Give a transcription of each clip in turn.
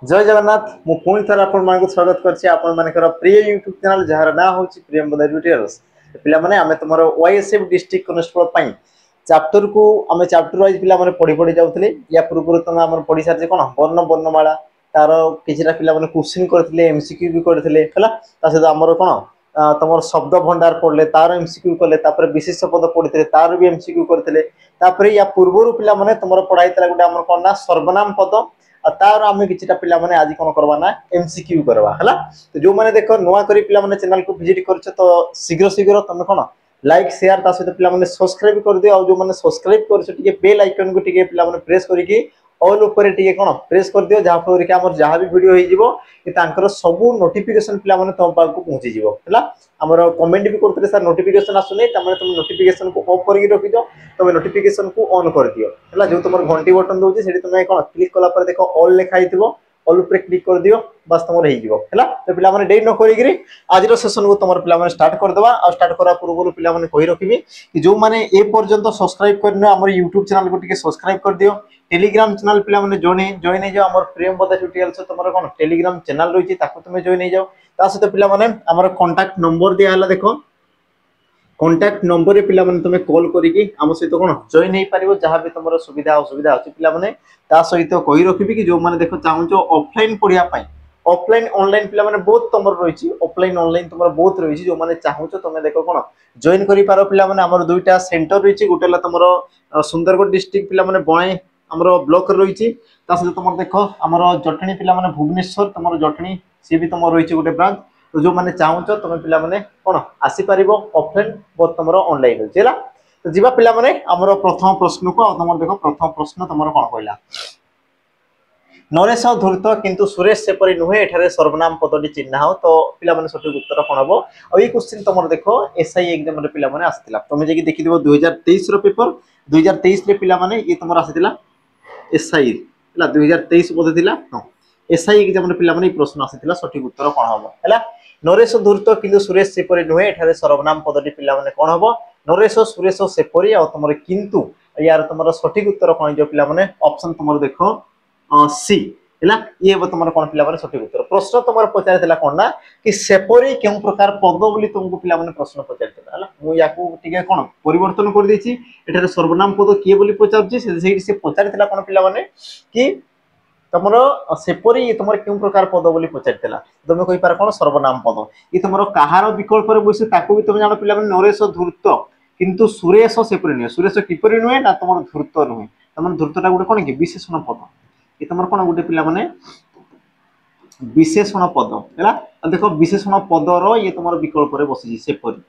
जय जगन्नाथ मु पुणी थर आपण मानक स्वागत करछि आपण मानकर प्रिय यूट्यूब चैनल जहार ना होछि प्रियम बदा ट्यूटोरियल्स पिला माने आमे तमरो वाईएसएफ डिस्ट्रिक्ट कॉन्स्टेबल पई चैप्टर को आमे चैप्टर वाइज पिला माने पढी पढी जाउतले या पूर्व तमे हमर पढी सार जे कोन वर्णमाला तार किछरा पिला माने क्वेश्चन करथिले एमसीक्यू भी करथिले हला ता से हमर कोन तमर शब्द भंडार पढले तार एमसीक्यू करले तापर विशेष पद पढिथिले तार भी एमसीक्यू करथिले तापर या पूर्व पिला माने तमर पढाइतला गुडा हमर कोन ना सर्वनाम पद तार आमे किछटा पिला माने आज कोन करबा ना एमसीक्यू करबा हला तो जो माने देखो नोआ करी पिला माने चैनल को विजिट करछ तो शीघ्र शीघ्र तमे कोन लाइक शेयर ता सहित पिला माने सब्सक्राइब कर दियो और जो माने सब्सक्राइब करछ टिके बेल आइकन को टिके पिला माने प्रेस करिकि ऑल ऊपर टिके कोन प्रेस कर दियो जहा फर कि हमर जहा भी वीडियो होई जिवो कि तांकर सब नोटिफिकेशन पिला माने तम पाक को पहुंची जिवो हला हमर कमेंट भी करतले सर नोटिफिकेशन आसु नै तमे तुम नोटिफिकेशन को ऑफ करके रखि दो तमे नोटिफिकेशन को ऑन कर दियो हला जो तुमर घंटी बटन दोछि सेठी तमे कोन क्लिक कला पर देखो ऑल लिखा हितबो ऑल ऊपर क्लिक कर दियो बस तमर हेइ जिवो हला तो पिला माने डेट न करिगिरी आज रो सेशन को तमर पिला माने स्टार्ट कर देबा और स्टार्ट करा पूर्व पिला माने कहि रखिबी कि जो माने ए पर्यंत सब्सक्राइब करनो हमर YouTube चैनल को टिके सब्सक्राइब कर दियो टेलीग्राम चैनल पिला माने जॉइन हे जाओ हमर प्रेम बदा ट्यूटोरियल्स तमर कोन टेलीग्राम चैनल रहिछि ताको तुमे जॉइन हे जाओ ता सहित पिला माने हमर कांटेक्ट नंबर दिया हला देखो कांटेक्ट नंबर रे पिला माने तुमे कॉल करिकि हम सहित कोन जॉइन हे परिबो जहां भी तमरो सुविधा असुविधा अछि पिला माने ता सहित कहि रखिबी कि जो माने देखो चाहू ऑफलाइन पढिया पई ऑफलाइन ऑनलाइन पिला माने बहुत तमर रहिछि ऑफलाइन ऑनलाइन तमर बहुत रहिछि जो माने चाहू तमे देखो कोन जॉइन करि पारो पिला माने हमर दुईटा सेंटर रहिछि गोटेला तमरो सुंदरगढ़ डिस्ट्रिक्ट पिला माने बणाई हमरो ब्लॉक रहिछि ता सहित तमर देखो हमरो जटणी पिला माने भुवनेश्वर तमरो जटणी सी भी तमर रहिछि गोटे ब्रांच तो जो माने चाहू तमे पिला माने कोन आसी परिबो ऑफलाइन बहुत तमरो ऑनलाइन होजेला तो जीवा पिला माने हमरो प्रथम प्रश्न को तमर देखो प्रथम प्रश्न तमरो कोन कहला नरेश धूर्त किंतु सुरेश से परि नुहे एठारे सर्वनाम पदटी चिन्ह हो तो पिला माने सठिक उत्तर कोन हबो और ये क्वेश्चन तमर देखो एसआई एग्जाम रे पिला माने आस्थिला तमे जेकी देखि दिबो 2023 रो पेपर 2023 रे पिला माने ये तमर आस्थिला एसआई हला 2023 बोध थिला हां एसआई एग्जाम रे पिला माने प्रश्न आस्थिला सठिक उत्तर कोन हबो हला नरेश धूर्त किंतु सुरेश से परि नुहे एठारे सर्वनाम पदटी पिला माने कोन हबो नरेश सुरेश से परि और तमर किंतु यार तमर सठिक उत्तर कोन जो पिला माने ऑप्शन तमर देखो सी हला ये तमर कोन पिला माने सठिक उत्तर प्रश्न तमर पचार थिला कोन ना कि सेपरी केउ प्रकार पद बोली तुमको पिला माने प्रश्न पचार थिला हला मु याकू टिके कोन परिवर्तन कर देछि एठारे सर्वनाम पद किए बोली पचारछि से पचार थिला कोन पिला माने कि तमर सेपरी तमर केउ प्रकार पद बोली पचार थिला तमे कहि पार कोन सर्वनाम पद ई तमर कहार विकल्प रे बसे ताको भी तमे जानो पिला माने नरेश धूर्त किंतु सुरेश सेपरी नुहे सुरेश किपरि नुहे ना तमर धूर्त नुहे तमर धूर्तटा गुटे कोन कि विशेषण पद ये तमर कोन गुटे पिला माने विशेषण पद हैला देखो विशेषण पद रो ये तमर विकल्प रे बसी सेपरी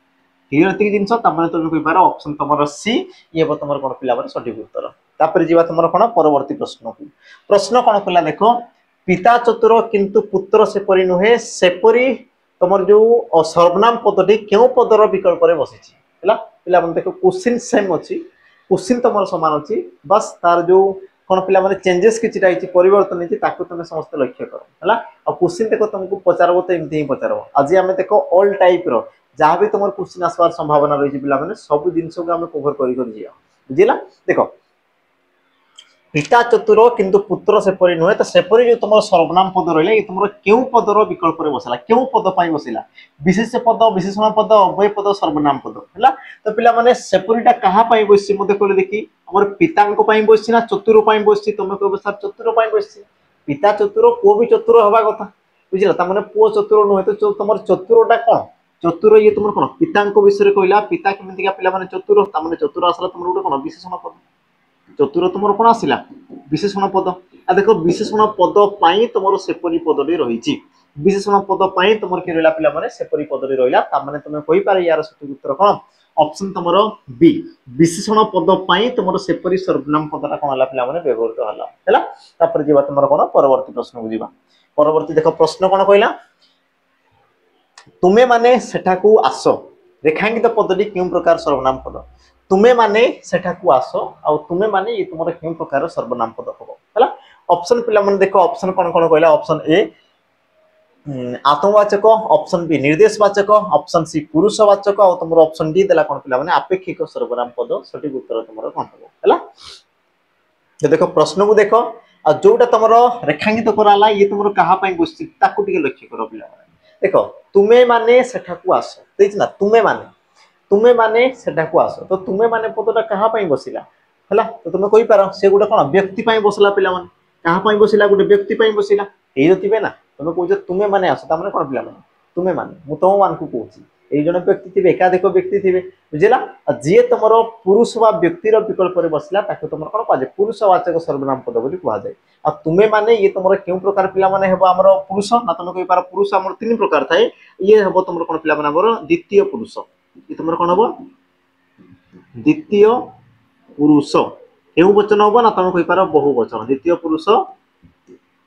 क्लियर एति जिंस त माने तुम कहि पारो ऑप्शन तमर सी ये तमर कोन पिला माने सठिक उत्तर तापर जीवा तमर कोन परवर्ती प्रश्न कोन कहला देखो पिता चतुर किंतु पुत्र सेपरी नुहे सेपरी तमर जो सर्वनाम पदटी केउ पदर विकल्प रे बसी हैला पिला माने देखो क्वेश्चन सेम अछि क्वेश्चन तमर समान अछि बस तार जो कोन पिला माने चेंजेस किछि राइछि परिवर्तन हिछि ताकू तमे समस्त लक्ष्य करो हला और क्वेश्चन देखो तुमको पचारबो तो एमती ही पचारबो आज हमें देखो ऑल टाइप रो जहां भी तुमर क्वेश्चन आसवार संभावना रहिछि पिला माने सब जिंस को हमें कवर करि जिया बुझिला देखो पिता चतुर किंतु पुत्र से परि नुहे तो सेपरि जो तुमर सर्वनाम पद रहले ये तुमर केउ पदर विकल्प रे बसला केउ पद पई बसिला विशेष पद विशेषण पद अव्यय पद सर्वनाम पद हला तो पिला माने सेपरिटा कहा पई बसि मते कहले देखि हमर पिता को पई बसि ना चतुर पई बसि तमे कहबो सर चतुर पई बसि पिता चतुर को भी चतुर हवा कथा बुझिला त माने पो चतुर नुहे तो तुमर चतुरटा कोन चतुर ये तुमर कोन पिता को विषय कहला पिता केमिति का पिला माने चतुर त माने चतुर असला तुमर गुटे कोन विशेषण पद चतुर तुमर कोन आसिला विशेषण पद आ देखो विशेषण पद पाई तुमर सेपरी पदडी रहिछि विशेषण पद पाई तुमर के रहला पिला माने सेपरी पदडी रहिला त माने तुमे कहि पारे यार सठिक उत्तर कोन ऑप्शन तुमर बी विशेषण पद पाई तुमर सेपरी सर्वनाम पदटा कोन हला पिला माने व्यवहृत हला तापर जीवा तुमर कोन परवर्ती प्रश्न को जीवा परवर्ती देखो प्रश्न कोन कहला तुमे माने सेठा को आसो रेखांकित पदटी केउ प्रकार सर्वनाम पद तुमे माने सेठा को आसो आ तुमे माने ये तुमर केउ प्रकार सर्वनाम पद हबो हला ऑप्शन पिला माने देखो ऑप्शन कोन कोन कहला ऑप्शन ए आत्मवाचक ऑप्शन बी निर्देशवाचक ऑप्शन सी पुरुषवाचक और तुमर ऑप्शन डी देला कोन पिला माने अपेक्षिक सर्वनाम पद सठिक उत्तर तुमर कोन हबो हला देखो प्रश्न को देखो आ जोटा तुम रेखांकित कराला ये तुम क्या गोष्ठी ताकू टिके लक्ष्य कर पिला देख तुमे माने सेठाकू आस ना तुमे माने सेठाकू आस तो तुमे माने पदटा क्या बसिला है तो तुम कही पार से गोटे कौन व्यक्ति बसला पिला क्या बसिला गोटे व्यक्ति बसिला ये थे ना तुम कह तुमे माने आस मैंने कौन पिला तुमे माने मु तुम मान को कहूँ ये जन व्यक्ति थे एकाधिक व्यक्ति थे बुझेगा जी तुम पुरुष व व्यक्तिर विकल्प बसला तुम कौन कह पुरुषवाचक सर्वनाम पद बोली कहुए आ तुम्हें माने ये तुम क्यों प्रकार पिला माने हेबो हमर पुरुष ना तुम कहि पार पुरुष हमर तीन प्रकार थाए ये हेबो तुम कौन पिला माने हमर द्वितीय पुरुष ये तुम कौन हेबो द्वितीय पुरुष केउ वचन हेबो ना तुम कहि पार बहुवचन द्वितीय पुरुष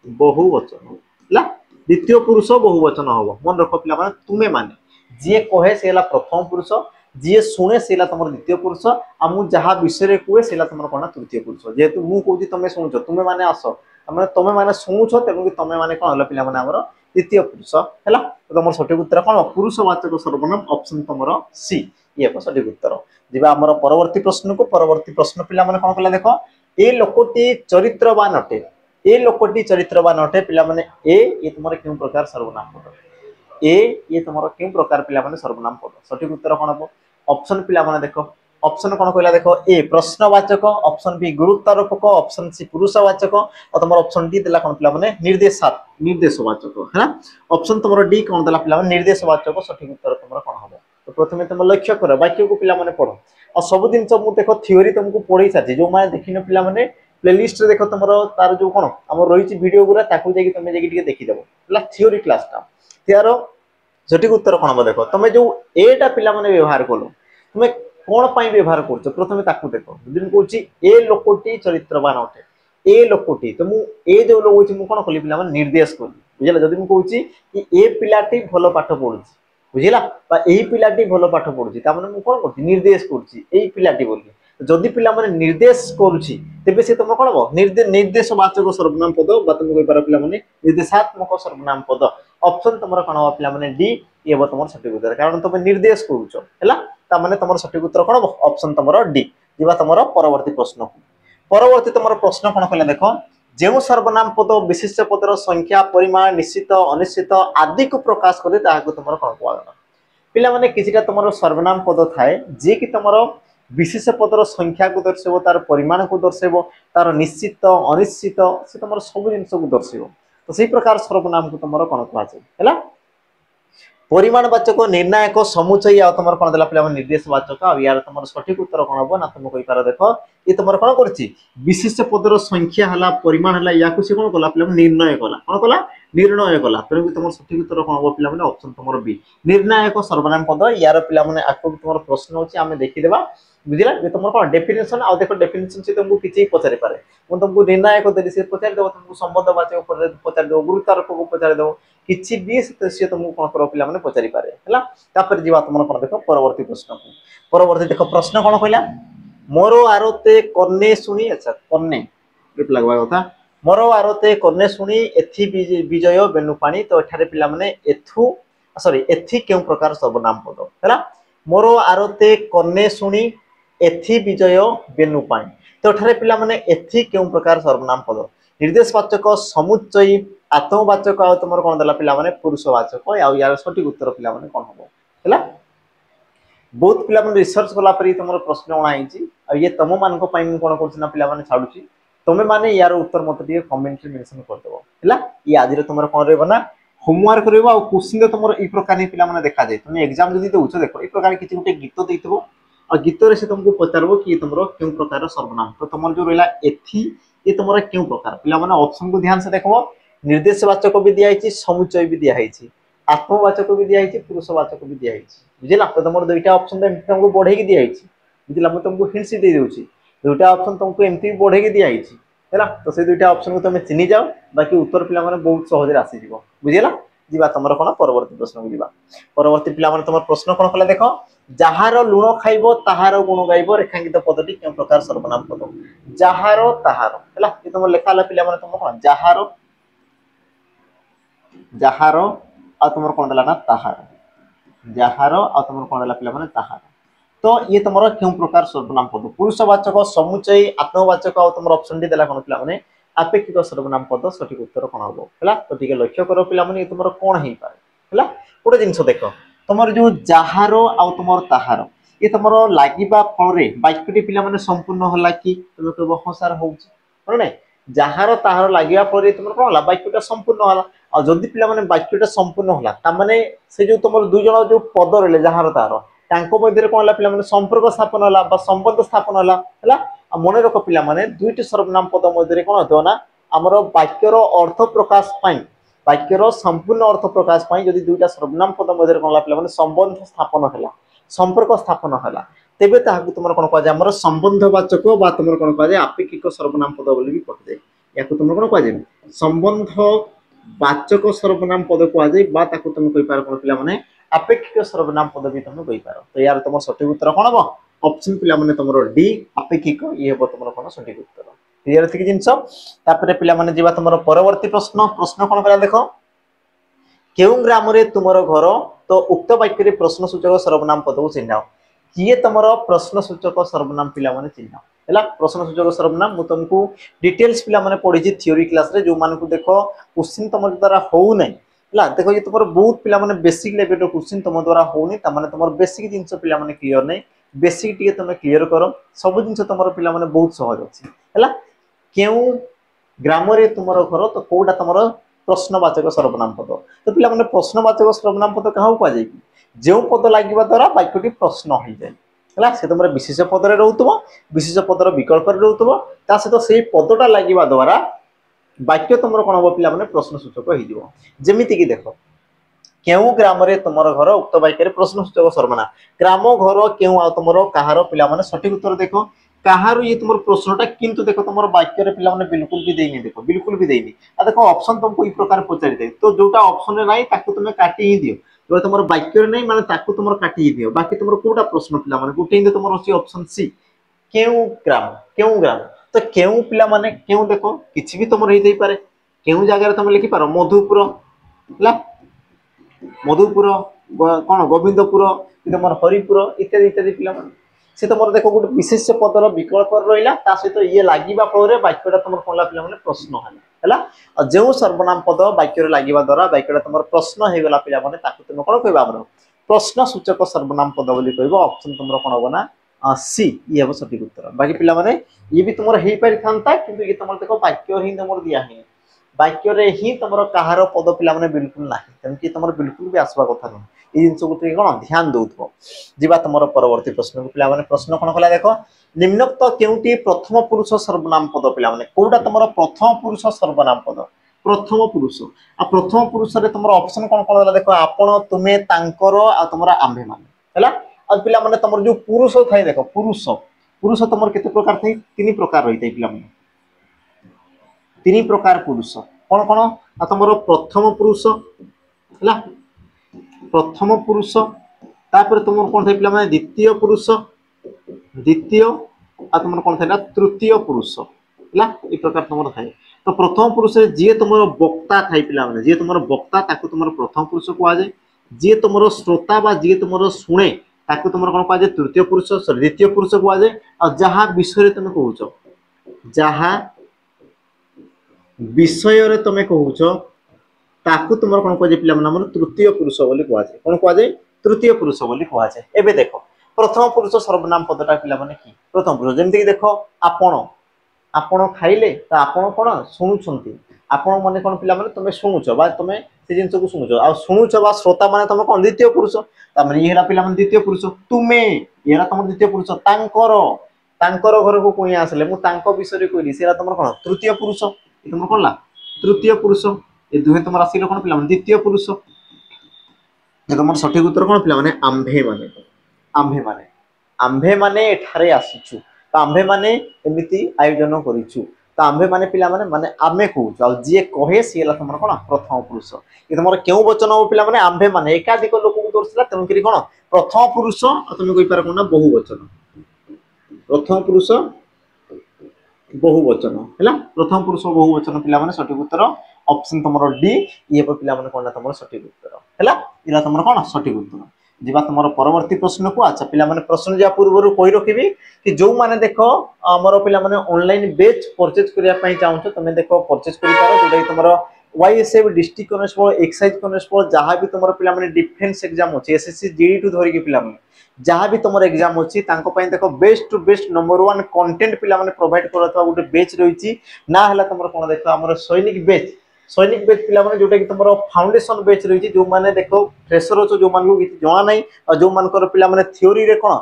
बहुवचन हला द्वितीय पुरुष बहुवचन हेबो मन रख पिला माने तुम्हें माने जी कहे से प्रथम पुरुष जी शुणे से तुम द्वितीय पुरुष आ मु जहाँ विषय कहे से तुम कौन तृतीय पुरुष जेहेतु मुझे तुम शुणुच तुम्हें मैंने आस तुम मैंने शुणुच तेणु तुम मैंने कौन पे द्वितीय पुरुष है तो तुम सठिक उत्तर कौन पुरुषवाचक सर्वनाम ऑप्शन तुम सी ये सठिक उत्तर जा आम परवर्ती प्रश्न को परवर्ती प्रश्न पिला कौन कला देख ए लोकटी चरित्रवान अटे ए लोकटी चरित्रवान अटे पिला ये तुम क्यों प्रकार सर्वनाम पद ये तुम क्यों प्रकार पिला सर्वनाम पद सठिक उत्तर कौन हम ऑप्शन पिला देख ऑप्शन कौन कहला देख ए प्रश्नवाचक ऑप्शन बी गुरुत्वारोपक ऑप्शन सी पुरुषवाचक और तुम ऑप्शन डी देला कौन पिला निर्देशवाचक है ना ऑप्शन तुम डी कौन देला पिला निर्देशवाचक सठिक उत्तर तुम कौन हम तो प्रथम तुम लक्ष्य कर वाक्य को पिला पढ़ और सब जिन मुझे देख थ्योरी तुमको पढ़ी सारी जो मैंने देखने पिला प्लेलिस्ट देख तुम तार जो कौन आम रही वीडियो गुरा तुम देखीदेव है थ्योरी क्लासटा यार सठिक उत्तर कौन हम देख तुम जो एटा पिला व्यवहार कल तुम कौन पाई व्यवहार कर प्रथम ताकू देख जब कौन ए लोकटी चरित्रवान अटे ए लोकटी तो मुझे जो लोग कौन कली पिला निर्देश कली बुझे जब मुझे कि ए पिलाटी भल पाठ पढ़ुची बुझेगा यही पिलाटी भल पाठ पढ़ुची मुझे कौन कर निर्देश करी पिलाटी बोली जदि पिला निर्देश करुच्ची तेज सी तुम कौन हम निर्देशवाचक सर्वनाम पद तुम कही पार पिला निर्देशात्मक सर्वनाम पद ऑप्शन तुम कौन हम पिला डी ये हम तुम सठिक उत्तर कारण तुम निर्देश करुच तुम सठिक उत्तर कौन ऑप्शन तुम डी जा तुम परवर्ती प्रश्न को परवर्ती तुम प्रश्न कौन कहला देख जो सर्वनाम पद विशिष्ट पदर संख्या परिमाण निश्चित अनिश्चित आदि को प्रकाश करे तुम कौन कहला पिला माने किछिटा तुम सर्वनाम पद थाए जी कि तुम विशेष पदर संख्या को दर्शेब तार परिमाण को दर्शेब तार निश्चित अनिश्चित से तुम सब जिन को दर्शेब तो सही प्रकार सर्वनाम को तुम कौन कहुए परिमाणवाचक निर्णायक समुचय आ तुम कौन देला पिला निर्देशवाचक आ यार तुम सठिक उत्तर कौन हम ना तुम कही पार देख ये तुम कौन कर विशिष्ट पदर संख्या है परिमाण है या सी कौन कला पिला निर्णय कला कौन कला निर्णय कला तेणु तुम सठिक उत्तर कौन हम पिला ऑप्शन तुम बी निर्णायक सर्वनाम पद यार पिला आगे तुम प्रश्न अच्छे आम देखीदे बुझला तुम कौन डेफिनेशन आ देख डेफिनेशन से तुमको किसी पचारि पारे मुझे तुमको निर्णायक देली से पचार देव तुमको संबंधवाचक पचार देव गुरुत्वारोपक को पचार देव किसी भी सी तुमको कौन कर पिला पचारि पारे है जीवा तुम कौन देख परवर्ती प्रश्न को परवर्ती देख प्रश्न कौन कहला मोर आरते कर्णे शुणी अच्छा कर्णे लगवा कथा मोर आरते कर्णे शुणी एथि विजय बेनुपाणी तो एठारे पिला एथु सॉरी एथि क्यों प्रकार सर्वनाम पद है मोर आरते कर्णे शुणी एथि विजय बेनुपाणी तो एठारे पिला एथि क्यों प्रकार सर्वनाम पद निर्देशवाचक समुच्चयी आत्मवाचक आ तुम कौन देला पिला पुरुषवाचक आ यार सठिक उत्तर पिला कौन हम है बहुत पिला रिसर्च कला तुम प्रश्न अणाई ये तुम मान कौन कर पिला छाड़ी तुम्हें माने यार उत्तर मत कमेंट मेंशन करदेव है ये आज तुम कौन रहा होमवर्क रहा क्वेश्चन तुम ये प्रकार पिला देखा जाए तुम एग्जाम जब दौच देख ये प्रकार किसी गोटे गीत देव और गीत से तुमको पचार कि तुम क्यों प्रकार सर्वनाम तो तुम जो रहा एथि ये तुम क्यों प्रकार पिला ऑप्शन को ध्यान से देख निर्देशवाचक भी दिखाई समुचय भी दिखाई आत्मवाचक भी दिखाई पुरुषवाचक भी दिखाई बुझला तो तुम दुईटा ऑप्शन तुमको बढ़े दिखाई बुझला मुझे तुमको हिंट्स दे दूसरी दुईटा ऑप्शन तुमको एमती बढ़े दिखाई है तो से दुईटा ऑप्शन को तुम चिन्ह जाओ बाकी उत्तर पिला बहुत सहज आसीज बुझेगा जीवा तुम कौन परवर्ती प्रश्न को जीवा परवर्ती पिला तुम प्रश्न कौन कला देख जार लुण खाइब ताहार गुण गाइब रेखांकित पदटी क्यों प्रकार सर्वनाम पद जार ताहार है ये तुम लेखा पिला तुम कौन जार जार आ तुम कौन देला ना ताहार जार आ तुम कौन देला पिला ताहार तो ये तुम क्यों प्रकार सर्वनाम पद पुरुषवाचक समुचय आत्मवाचक आ तुम ऑप्शन डी देला कौन पिला आपेक्षिक सर्वनाम पद सठिक उत्तर कौन हम है तो टे लक्ष्य कर पे तुम कौन हो पारे गोटे जिनस देख तुम जो जार आउ तुम ताहार ये तुम लगे फल वाक्यटी पे संपूर्ण है कि तुम कह हाँ सार हो ना जार ताहार लगे तुम कौन है वाक्यटा संपूर्ण है आदि पे वाक्यटा संपूर्ण है से जो तुम दुई जन जो पद रही जार ताहार मध्य कौन है पे संपर्क स्थापन है संबंध स्थापन है मन रख पे दुईट सर्वनाम पद मध्य कौन होता ना आमर वाक्यर अर्थ प्रकाश वाक्यर संपूर्ण अर्थ प्रकाश जदि दुईटा सर्वनाम पद मध्य कौन है पे संबंध स्थापन है संपर्क स्थापन है तेबे तुम कौन कह संबंधवाचक तुम कौन कह आपेक्षिक सर्वनाम पद बोली कहुए या तुम कौन कह संबंध वाचक सर्वनाम पद कहुए तुम कहींपार कौन पे आपेक्षिक सर्वनाम पद भी तुम कहींपार तो यार तुम सठिक उत्तर कौन हम ऑप्शन पे तुम डी आपेक्षिक ये हम तुम कौन सठिक उत्तर क्लियर थी जिनस पे जावा तुम परवर्ती प्रश्न प्रश्न कौन करा देख केउ ग्राम तुम घर तो उक्त वाक्य प्रश्न सूचक सर्वनाम पद को चिन्ह किए तुम प्रश्न सूचक सर्वनाम पे चिन्ह है प्रश्न सूचक सर्वनाम मुझे तुमको डिटेल्स पे पढ़ी थ्योरी क्लास रे जो मान को देख क्वेश्चन तुम द्वारा हो नहीं है देख ये तुम बहुत पे बेसिक लेवल क्वेश्चन तुम द्वारा होनी तुम बेसिक जिन पे क्लीयर नहीं बेसिक टी तुम क्लीयर कर सब जिन तुम पे बहुत सहज अच्छी है केउ ग्राम तुम घर तो कौटा तुम प्रश्नवाचक सर्वनाम पद तो पे प्रश्नवाचक सर्वनाम पद क्या कहुए जो पद लगे द्वारा वाक्यटी प्रश्न हो जाए है से तुम विशेष पदर रोथुव विशेष पदर विकल्प रोथुव ता सहित से पदटा लगे द्वारा वाक्य तुम कौन हम पे प्रश्न सूचक होमती देख केउ ग्राम तुम घर उक्त वाक्य प्रश्न सूचक सर्वनाम ग्राम घर केउ आ तुम कहार पे सठिक उत्तर देख कहार ये तुम प्रश्नटा किंतु देख तुम वाक्य पे बिल्कुल भी देनी देख बिल्कुल भी देनी देख ऑप्शन तुमको ये प्रकार पचारि दे तो जोटा ऑप्शन ना तुम काटी ही दियो जो तुम वाक्य नहीं माने तुम काटी ही दियो बाकी तुम कोटा प्रश्न पे गोटे तुम अच्छी ऑप्शन सी केउ ग्राम तो केउ पे केउ देख किसी भी तुम रही पारे केउ जगह तुम लिखिपार मधुपुर है मधुपुर कौन गोविंदपुर तुम हरिपुर इत्यादि इत्यादि पे से तुम देख गोटे विशेष पदर विकल्प रहा सहित ये लगे फल वाक्यटा तुम कौन पे प्रश्न है जो सर्वनाम पद वाक्य लगे द्वारा वाक्यटा तुम प्रश्न होगला पे तुम कौन कह प्रश्न सूचक सर्वनाम पद बोली कह ऑप्शन तुम कौन हम ना सी ये हम सठिक उत्तर बाकी पे ये भी तुम हो पारि था कि ये तुम देख वाक्य ही तुम दिया ही वाक्य ही तुम कहार पद पे बिल्कुल ना तेणुक तुम बिल्कुल भी आसवा कथा नुह ये जिन को कौन ध्यान दौथ जा तुम परवर्ती प्रश्न को पे प्रश्न कौन कला देख निम्नोक्त केउटी प्रथम पुरुष सर्वनाम पद पे कौटा तुम प्रथम पुरुष सर्वनाम पद प्रथम पुरुष आ प्रथम पुरुष तुम ऑप्शन कौन कौन देख आपण तुम्हें तुम आंभे मान है पे तुम जो पुरुष थाई देख पुरुष पुरुष तुम केते प्रकार थाई तीन प्रकार रही है पे तीन प्रकार पुरुष कौन कौन तुम प्रथम पुरुष है प्रथम पुरुष तापर तुम कौन थे पे द्वितीय पुरुष द्वितीय आ तुम कौन था तृतीय पुरुष है ये प्रकार तुम थाए तो प्रथम पुरुष जी तुम वक्ता थाई पे जी तुम वक्ता तुम प्रथम पुरुष कहुए जी तुम श्रोता बा जी तुम शुणे तुम कौन कहुए तृतीय पुरुष द्वितीय पुरुष कहुए और जहाँ विषय तुम कहूच जहाँ विषय तुम कहूच ताकू तुम कौन कह पे तृतीय पुरुष बोली कहुए कौन कहुए तृतीय पुरुष बोली कहुए एबे देख प्रथम पुरुष सर्वनाम पदटा पे कि प्रथम पुरुष जमीक देख आपण आपण खाइले तो आपण कौन शुणुंट आपण मैंने कौन पे तुम शुणुच तुम से जिन को शुणुच आ शुणुच श्रोता मैंने तुम कौन द्वितीय पुरुष ये पे द्वितीय पुरुष तुम्हें ये तुम द्वितीय पुरुष तांकर घर को कुणी आसले मुझे विषय कहली से तुम कौन तृतीय पुरुष तुम कौन तृतीय पुरुष ये दुहे तुम आसिल कौन पे द्वितीय पुरुष तुम सठिक उत्तर कौन पे आंभे माने आंभे माने आंभे माने एठारे आसीचु तो आंभे माने एमिति आयोजन करिचु तो आंभे माने पिला माने आमे कहूचु आ जे कहे सी तुम कौन प्रथम पुरुष ये तुम क्यों वचन हो पिला माने आंभे माने एकाधिक लोक को दर्शिला तेणुक कौन प्रथम पुरुष तुम कही पार कौन बहुवचन प्रथम पुरुष बहुवचन है प्रथम पुरुष बहुवचन पिला माने सठिक उत्तर ऑप्शन तुम डी ये पिला माने कौन तुम सठिक उत्तर है ये तुम कौन सठिक उत्तर जीवा तुम परवर्ती प्रश्न को। अच्छा पिला माने प्रश्न जा पूर्व कही रखी कि जो माने देख आमर पिला माने ऑनलाइन बैच परचेज करने चाहूँ तुम देख परचेज कर जोटा तुम वाईएसएफ डिस्ट्रिक्ट कनेस्टेबल एक्साइज कनेस्टेबल जहाँ भी तुम पिला माने डिफेंस एग्जाम अच्छी एसएससी जीडी टू धरिकी पिला माने जहाँ भी तुम एग्जाम अच्छी देख best to best number 1 content पिला माने प्रोवाइड करथवा गोटे बैच रही ना है तुम कौन देख आम सैनिक बैच पिला माने जोटा कि तुम फाउंडेशन बैच रही जो माने देख फ्रेशर अच्छो जो किसी जमा ना और जो मानकर पिला माने थ्योरी रे कौन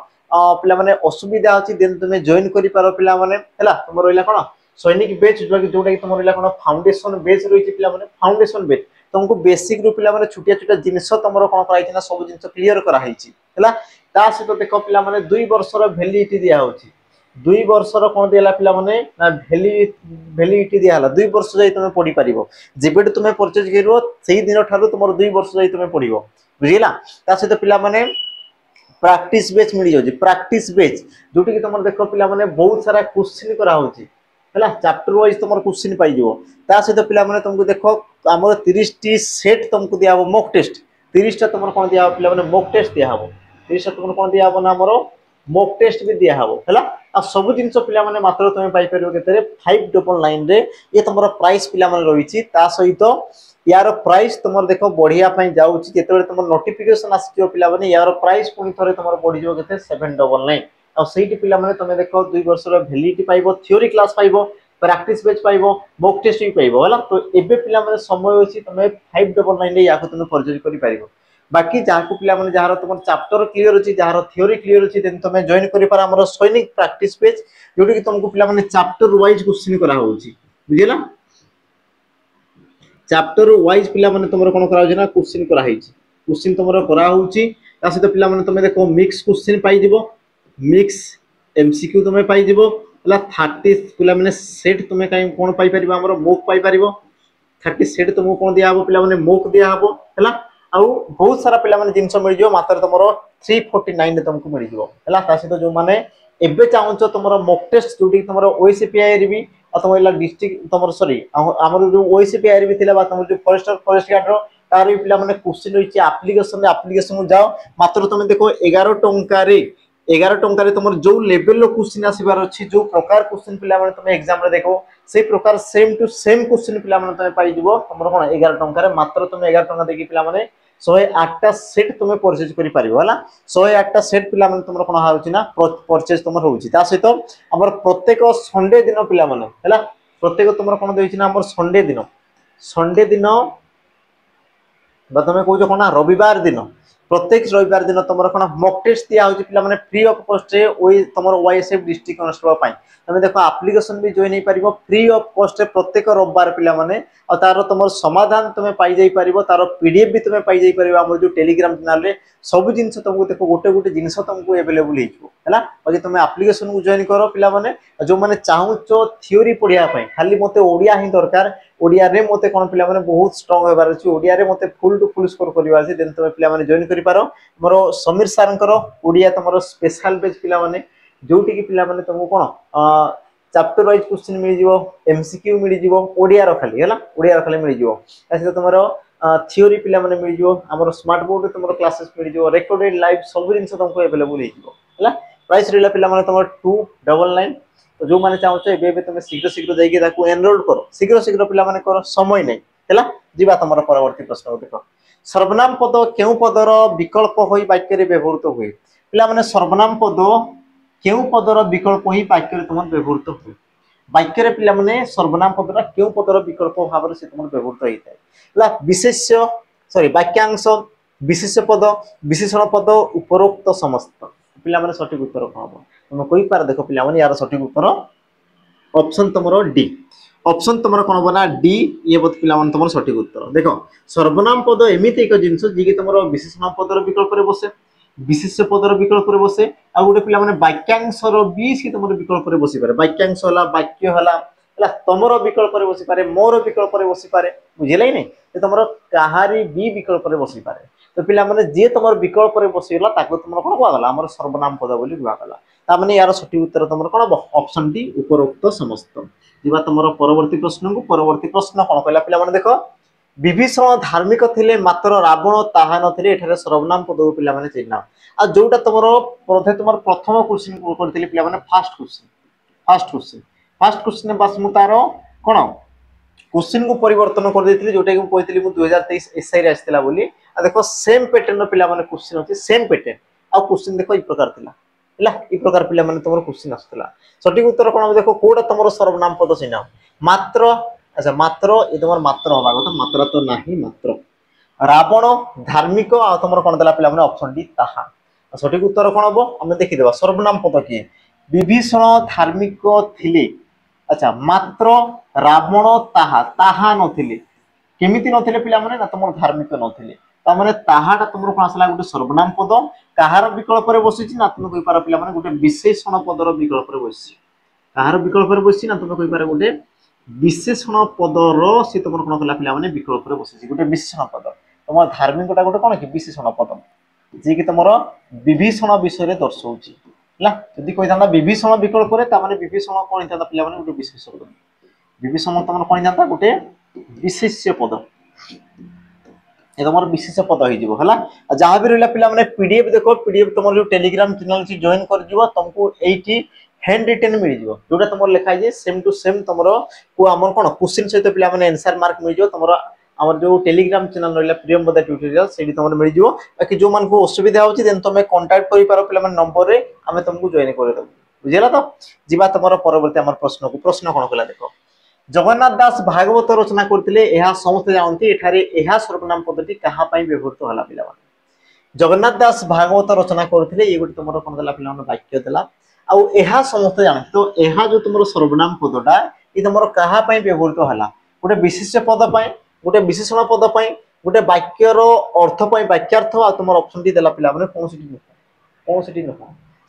पिला माने असुविधा अच्छी देन तुम जॉइन कर पार पिला माने हैला तुम रहिला कौन सैनिक बैच जोटा कि तुम रहिला कौन फाउंडेशन बैच रही पिला माने फाउंडेशन बैच तुमको बेसिक रू पिला माने छुटिया छुटिया जिनिस तुम कौन कराई ना सब जिनिस क्लियर कराई हैला ता सहित देख पिला माने 2 वर्षर वैलिडिटी दिया होची 2 वर्षर कौन दिला पिला माने ना वैलिडिटी दिया हला 2 वर्ष जाई तुम पढ़ी पारिबो जेबेट तुम परचेज करिवो सेही दिन ठारो तुम 2 वर्ष जाई तुम पढ़िबो बुझिला ता सहित पिला माने प्रैक्टिस बैच मिल जाउची प्रैक्टिस बैच जोटी कि तुम देख पिला माने बहुत सारा क्वेश्चन करा होची हैला चैप्टर वाइज तुम क्वेश्चन पाई जिवो ता सहित पिला माने तुमको देखो हमर 30 टी सेट तुमको दिया हो मॉक टेस्ट 30 टा तुम कोन दिया पिला माने मॉक टेस्ट दिया हो 30 टा तुम कोन दिया हो ना हमर मॉक टेस्ट भी दिया हो हैला आ सब जिंस पिला माने मात्र तुम पाई परियो केतरे 599 रे ये तुमर प्राइस पिला माने रहिची ता सहित यार प्राइस तुम देखो बढ़िया पई जाउची जेतेबेले तुम नोटिफिकेशन आसीयो पिला माने यार प्राइस पुनी थरे तुमर बढ़ी जो केते 799 आ सेठी पिला माने तुम देखो 2 वर्ष रो वैलिडिटी पाइबो थ्योरी क्लास पाइबो प्रैक्टिस बैच पाइबो मॉक टेस्ट भी पाइबो हैला तो एबे पिला माने समय होची तुम 599 रे याको तुम परचेज करि पारिबो बाकी जाको पिला माने जहार तुम चैप्टर क्लियर अछि जहार थ्योरी क्लियर अछि देन तुम जॉइन करि पार हमर सैनिक प्रैक्टिस पेज जोटी कि तुमको पिला माने चैप्टर वाइज क्वेश्चन करा होउची बुझिला चैप्टर वाइज पिला माने तुमरो कोन करा होची ना क्वेश्चन करा हेची क्वेश्चन तुमरो करा होउची ता सहित पिला माने तुम देखो मिक्स क्वेश्चन पाई दिबो मिक्स एमसीक्यू तुम पाई दिबो हला 30 पिला माने सेट तुम काई कोन पाई परिबो हमरो मोक पाई परिबो 30 सेट तुमको कोन दिया हबो पिला माने मोक दिया हबो हला आउ बहुत सारा पिला माने जिंस मिल जिवो मात्र तुमरो 349 तुमको मिल जिवो हला ता सहित जो माने एबे चाहूचो तुमरो मॉक टेस्ट जोटी तुमरो ओएसपीआई री आ तुम इला डिस्ट्रिक्ट तुमरो सॉरी हमर जो ओएसपीआई री थिला बा तुम जो फॉरेस्ट गार्ड रो तार भी पिला माने क्वेश्चन रहिछि एप्लीकेशन को जाओ मात्र तुम देखो 11 टंका रे 11 टंका रे तुमर जो लेवल रो क्वेश्चन आसीबार अछि जो प्रकार क्वेश्चन पिला माने तुम एग्जाम रे देखो से प्रकार सेम टू सेम क्वेश्चन पिला माने तुम पाई दिबो तुमर कोन 11 टंका रे मात्र तुम 11 टंका देकी पिला माने 108 टा सेट तुम परचेज करि पारिबो हला 108 टा सेट पिला माने तुमर कोन हाउची ना परचेज तुमर होउची ता सहित हमर प्रत्येक संडे दिन पिला माने हला प्रत्येक तुमर कोन देउची ना हमर संडे दिन बा तुम कहू कोन रविवार दिन प्रत्येक रविवार दिन तुम कोन मॉक टेस्ट दिया होची पिला माने फ्री ऑफ कॉस्ट रे ओई तुमर वाईएसएफ डिस्ट्रिक्ट कनेस्टेबल पाई तुम देखो एप्लीकेशन भी जॉइन नहीं पारिबो फ्री ऑफ कॉस्ट रे प्रत्येक रविवार पिला माने और तार तुमर समाधान तुम पाई जाई पारिबो तार पीडीएफ भी तुम पाई जाई पारिबो हमर जो टेलीग्राम चैनल रे सब जिंस तुमको देखो गोटे गोटे जिंस तुमको अवेलेबल हेजो हैला बाकी तुम एप्लीकेशन को जॉइन करो पिला माने जो माने चाहूचो थ्योरी पढिया पई खाली मते ओडिया ही दरकार ओडिया रे मते कोन पिला माने बहुत स्ट्रांग होबार अछि ओडिया रे मते फुल टू फुल स्कोर करबा अछि देन तुम पिला माने जॉइन करि पारो मोर समीर सर करो ओडिया तुमरो स्पेशल पेज पिला माने जोटी की पिला माने तुमको कोन चैप्टर वाइज क्वेश्चन मिल जिवो एमसीक्यू मिल जिवो ओडिया रो खाली मिल जिवो ऐसे तुमरो थ्योरी पिला माने मिल जिवो हमरो स्मार्ट बोर्ड रे तुमरो क्लासेस मिल जिवो रिकॉर्डेड लाइव सब जिंस तुमको अवेलेबल हे जिवो हैला प्राइस रेला पिला माने तुमरो 299 तो जो माने चाहूचो एबे तुम शीघ्र शीघ्र जाइके ताकू एनरोल करो शीघ्र पिला माने करो समय नै हैला जीवा तुमरो परवर्ती प्रश्न देखो सर्वनाम पद केउ पदर विकल्प होई वाक्य रे व्यवहृत हुए पिला माने सर्वनाम पद केउ पदर विकल्प होई वाक्य रे तुमर व्यवहृत हुए वाक्य रे पिला माने सर्वनाम पदर केउ पदर विकल्प भाव रे से तुमर व्यवहृत होइतै हैला विशेष्य सॉरी वाक्यांश विशेष्य पद विशेषण पद उपरोक्त समस्त पिला माने सठिक उत्तर कोन हो तुम कोई पार देखो पिला माने यार सठिक उत्तर ऑप्शन तुमरो डी ऑप्शन तुमरो कोन बना डी ये बत पिला माने तुमरो सठिक उत्तर देखो सर्वनाम पद एमिति एक जिंस जे कि तुमरो विशेषण पदर विकल्प रे बसे विशेष्य पदर विकल्प रे बसे आ गुटे पिला माने वाक्यांश रो बी सी तुमरो विकल्प रे बसी पारे वाक्यांश होला वाक्य होला हला तुमरो विकल्प रे बसी पारे मोर विकल्प रे बसी पारे बुझिलै नै जे तुमरो कहारी बी विकल्प रे बसी पारे तो पिला माने जे तुमरो विकल्प रे बसीला ताको तुमरो कोन कुआ गला हमर सर्वनाम पद बोली कुआ गला ता माने यार सठिक उत्तर तुमरो कोन ऑप्शन डी उपरोक्त समस्त जीवा तुमरो परवर्ती प्रश्न को परवर्ती प्रश्न कोन कहला पिला माने देखो विभीषण धार्मिक थिले मात्र रावण ताहा नथिले एठारे सर्वनाम पद को पिला माने चिन्ह आ जोटा तुमरो प्रथे तुमर प्रथम क्वेश्चन करथिले पिला माने फर्स्ट क्वेश्चन बस मु तारो कोन क्वेश्चन को परिवर्तन कर देथिले जोटा कि कहथिली मु 2023 एसआई रे आस्थिला बोली आ देखो सेम पैटर्न पिला माने क्वेश्चन अछि सेम पैटर्न आ क्वेश्चन देखो ई प्रकार थिला हला ई प्रकार पिला माने तुमरो क्वेश्चन आस्थिला सठिक उत्तर कोन देखो कोडा तुमरो सर्वनाम पद चिन्ह मात्र अच्छा मात्र ये तुम मात्र हवा कथा मात्रा तो नहीं मात्र रावण धार्मिक आ तुम कौन देला पिला ऑप्शन डी ताहा सठिक उत्तर कौन हम आम देखीदेवा सर्वनाम पद किए विभीषण धार्मिक थिले अच्छा मात्र रावण ताहा ताहा नथिले केमिति नथिले पिला माने ना तुम धार्मिक नथिले ता माने ताहाटा तुम कौन आसला गोटे सर्वनाम पद कहार विकल्प रे बसिछि ना तुम कहि पार पिला माने गोटे विशेषण पदर विकल्प रे बसिछि कहार विकल्प रे बसिछि ना तुम कहि पार गोटे विशेषण पदर सी तुम कौन कला पिला माने विकल्प रे बसिछि गोटे विशेषण पद तुम धार्मिकटा गोटे कौन कि विशेषण पद जे कि तुम विभीषण विषय रे दर्शाउछि हला जदि कहि थांदा विभीषण विकल्प रे ता माने विभीषण कोन हिता पिला माने गोटे विशेष पद विभीषण तुम कोन जानता गोटे विशेष्य पद ए तुम विशेष पद हो जिवो हला जहां भी रहला पिला माने पीडीएफ देखो पीडीएफ तुम जो टेलीग्राम चैनल से जॉइन कर जिवो तुमको एठी हैंड रिटन मिल जिवो जोटा तुम लिखा जे सेम टू सेम तुमरो को हमर कोन क्वेश्चन सहित पिला माने आंसर मार्क मिल जिवो तुमरो हमर जो टेलीग्राम चैनल रहला प्रियम बदा ट्यूटोरियल सेठी तुमरो मिल जिवो बाकी जो मन को असुविधा होची देन तुम कांटेक्ट करि पारो पिला माने नंबर रे हमें तुमको जॉइन कर देबो बुझिला तो जीवा तुमरो परवर्ती हमर प्रश्न कोन कला देखो जगन्नाथ दास भागवत रचना करथिले एहा समस्त जानती एठारे एहा सर्वनाम पदटी कहा पई व्यवहृत होला पिला माने जगन्नाथ दास भागवत रचना करथिले ये गोटे तुमरो कोन देला पिला माने वाक्य देला आ एहा समस्त जान तो एहा जो तुमरो सर्वनाम पदटा ई तुमरो कहा पई व्यवहृत होला गोटे विशेष पद पई गोटे विशेषण पद पई गोटे वाक्यर अर्थ पई वाक्यार्थ आ तुमरो ऑप्शन टी देला पिला माने कोन सिटी न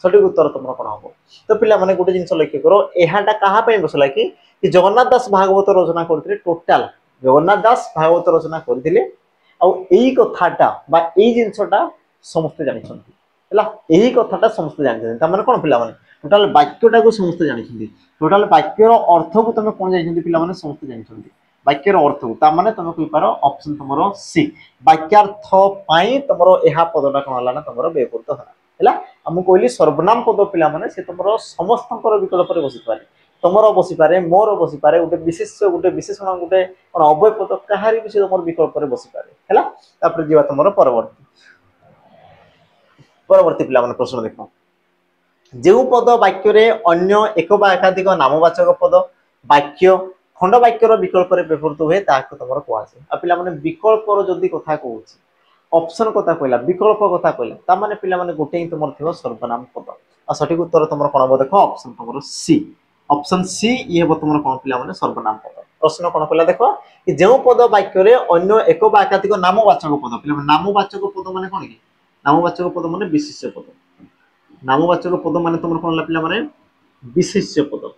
सठिक उत्तर तुमरो कोन हो तो पिला माने गोटे जिंस लक्ष्य करो एहाटा कहा पई बसला कि जगन्नाथ दास भागवत रचना करथिले टोटल जगन्नाथ दास भागवत रचना करथिले आ एई कथाटा बा एई जिंसटा समस्त जानि छथि हला एई कथाटा समस्त जानि छथि त माने कोन पिला माने टोटल वाक्यटा को समस्त जानि छथि टोटल वाक्यर अर्थ को तुम कोन जानि छथि पिला माने समस्त जानि छथि वाक्यर अर्थ को ता माने तुम कहि पारो ऑप्शन तुमरो सी वाक्यार्थ पई तुमरो एहा पदटा कोन हला ना तुमरो व्यवहृत हला हम कहली सर्वनाम पद पिला माने से तुमरो समस्तकर विकल्प रे बसि पारे तुमरो बसि पारे मोर बसि पारे गोटे विशेषण गोटे कोन अव्यय पद कहारी भी से तुमरो विकल्प रे बसि पारे हला तापर जीवा तुमरो परवर्ती पिला माने प्रश्न देखो जेउ पद वाक्य रे अन्य एक बा एकाधिक नामवाचक पद वाक्य खंड वाक्यर विकल्प रे व्यवहृत हुए ताको तुमरो कोआसे आ पिला माने विकल्प रो जदी कथा कहूची ऑप्शन कथा कहला विकल्प कथा कहला ता माने पिला माने गोटे ही तुमरो थिबो सर्वनाम पद आ सठिक उत्तर तुमरो कोन हो देखो ऑप्शन तुमरो सी ऑप्शन सी ये हो तुमरो कोन पिला माने सर्वनाम पद प्रश्न कोन कहला देखो कि जेउ पद वाक्य रे अन्य एक बा एकाधिक नामवाचक पद पिला माने नामवाचक पद माने कोन कि नामवाचक पद माने विशेष्य पद नामवाचक पद माने तुमरो कोन ला पिला माने विशेष्य पद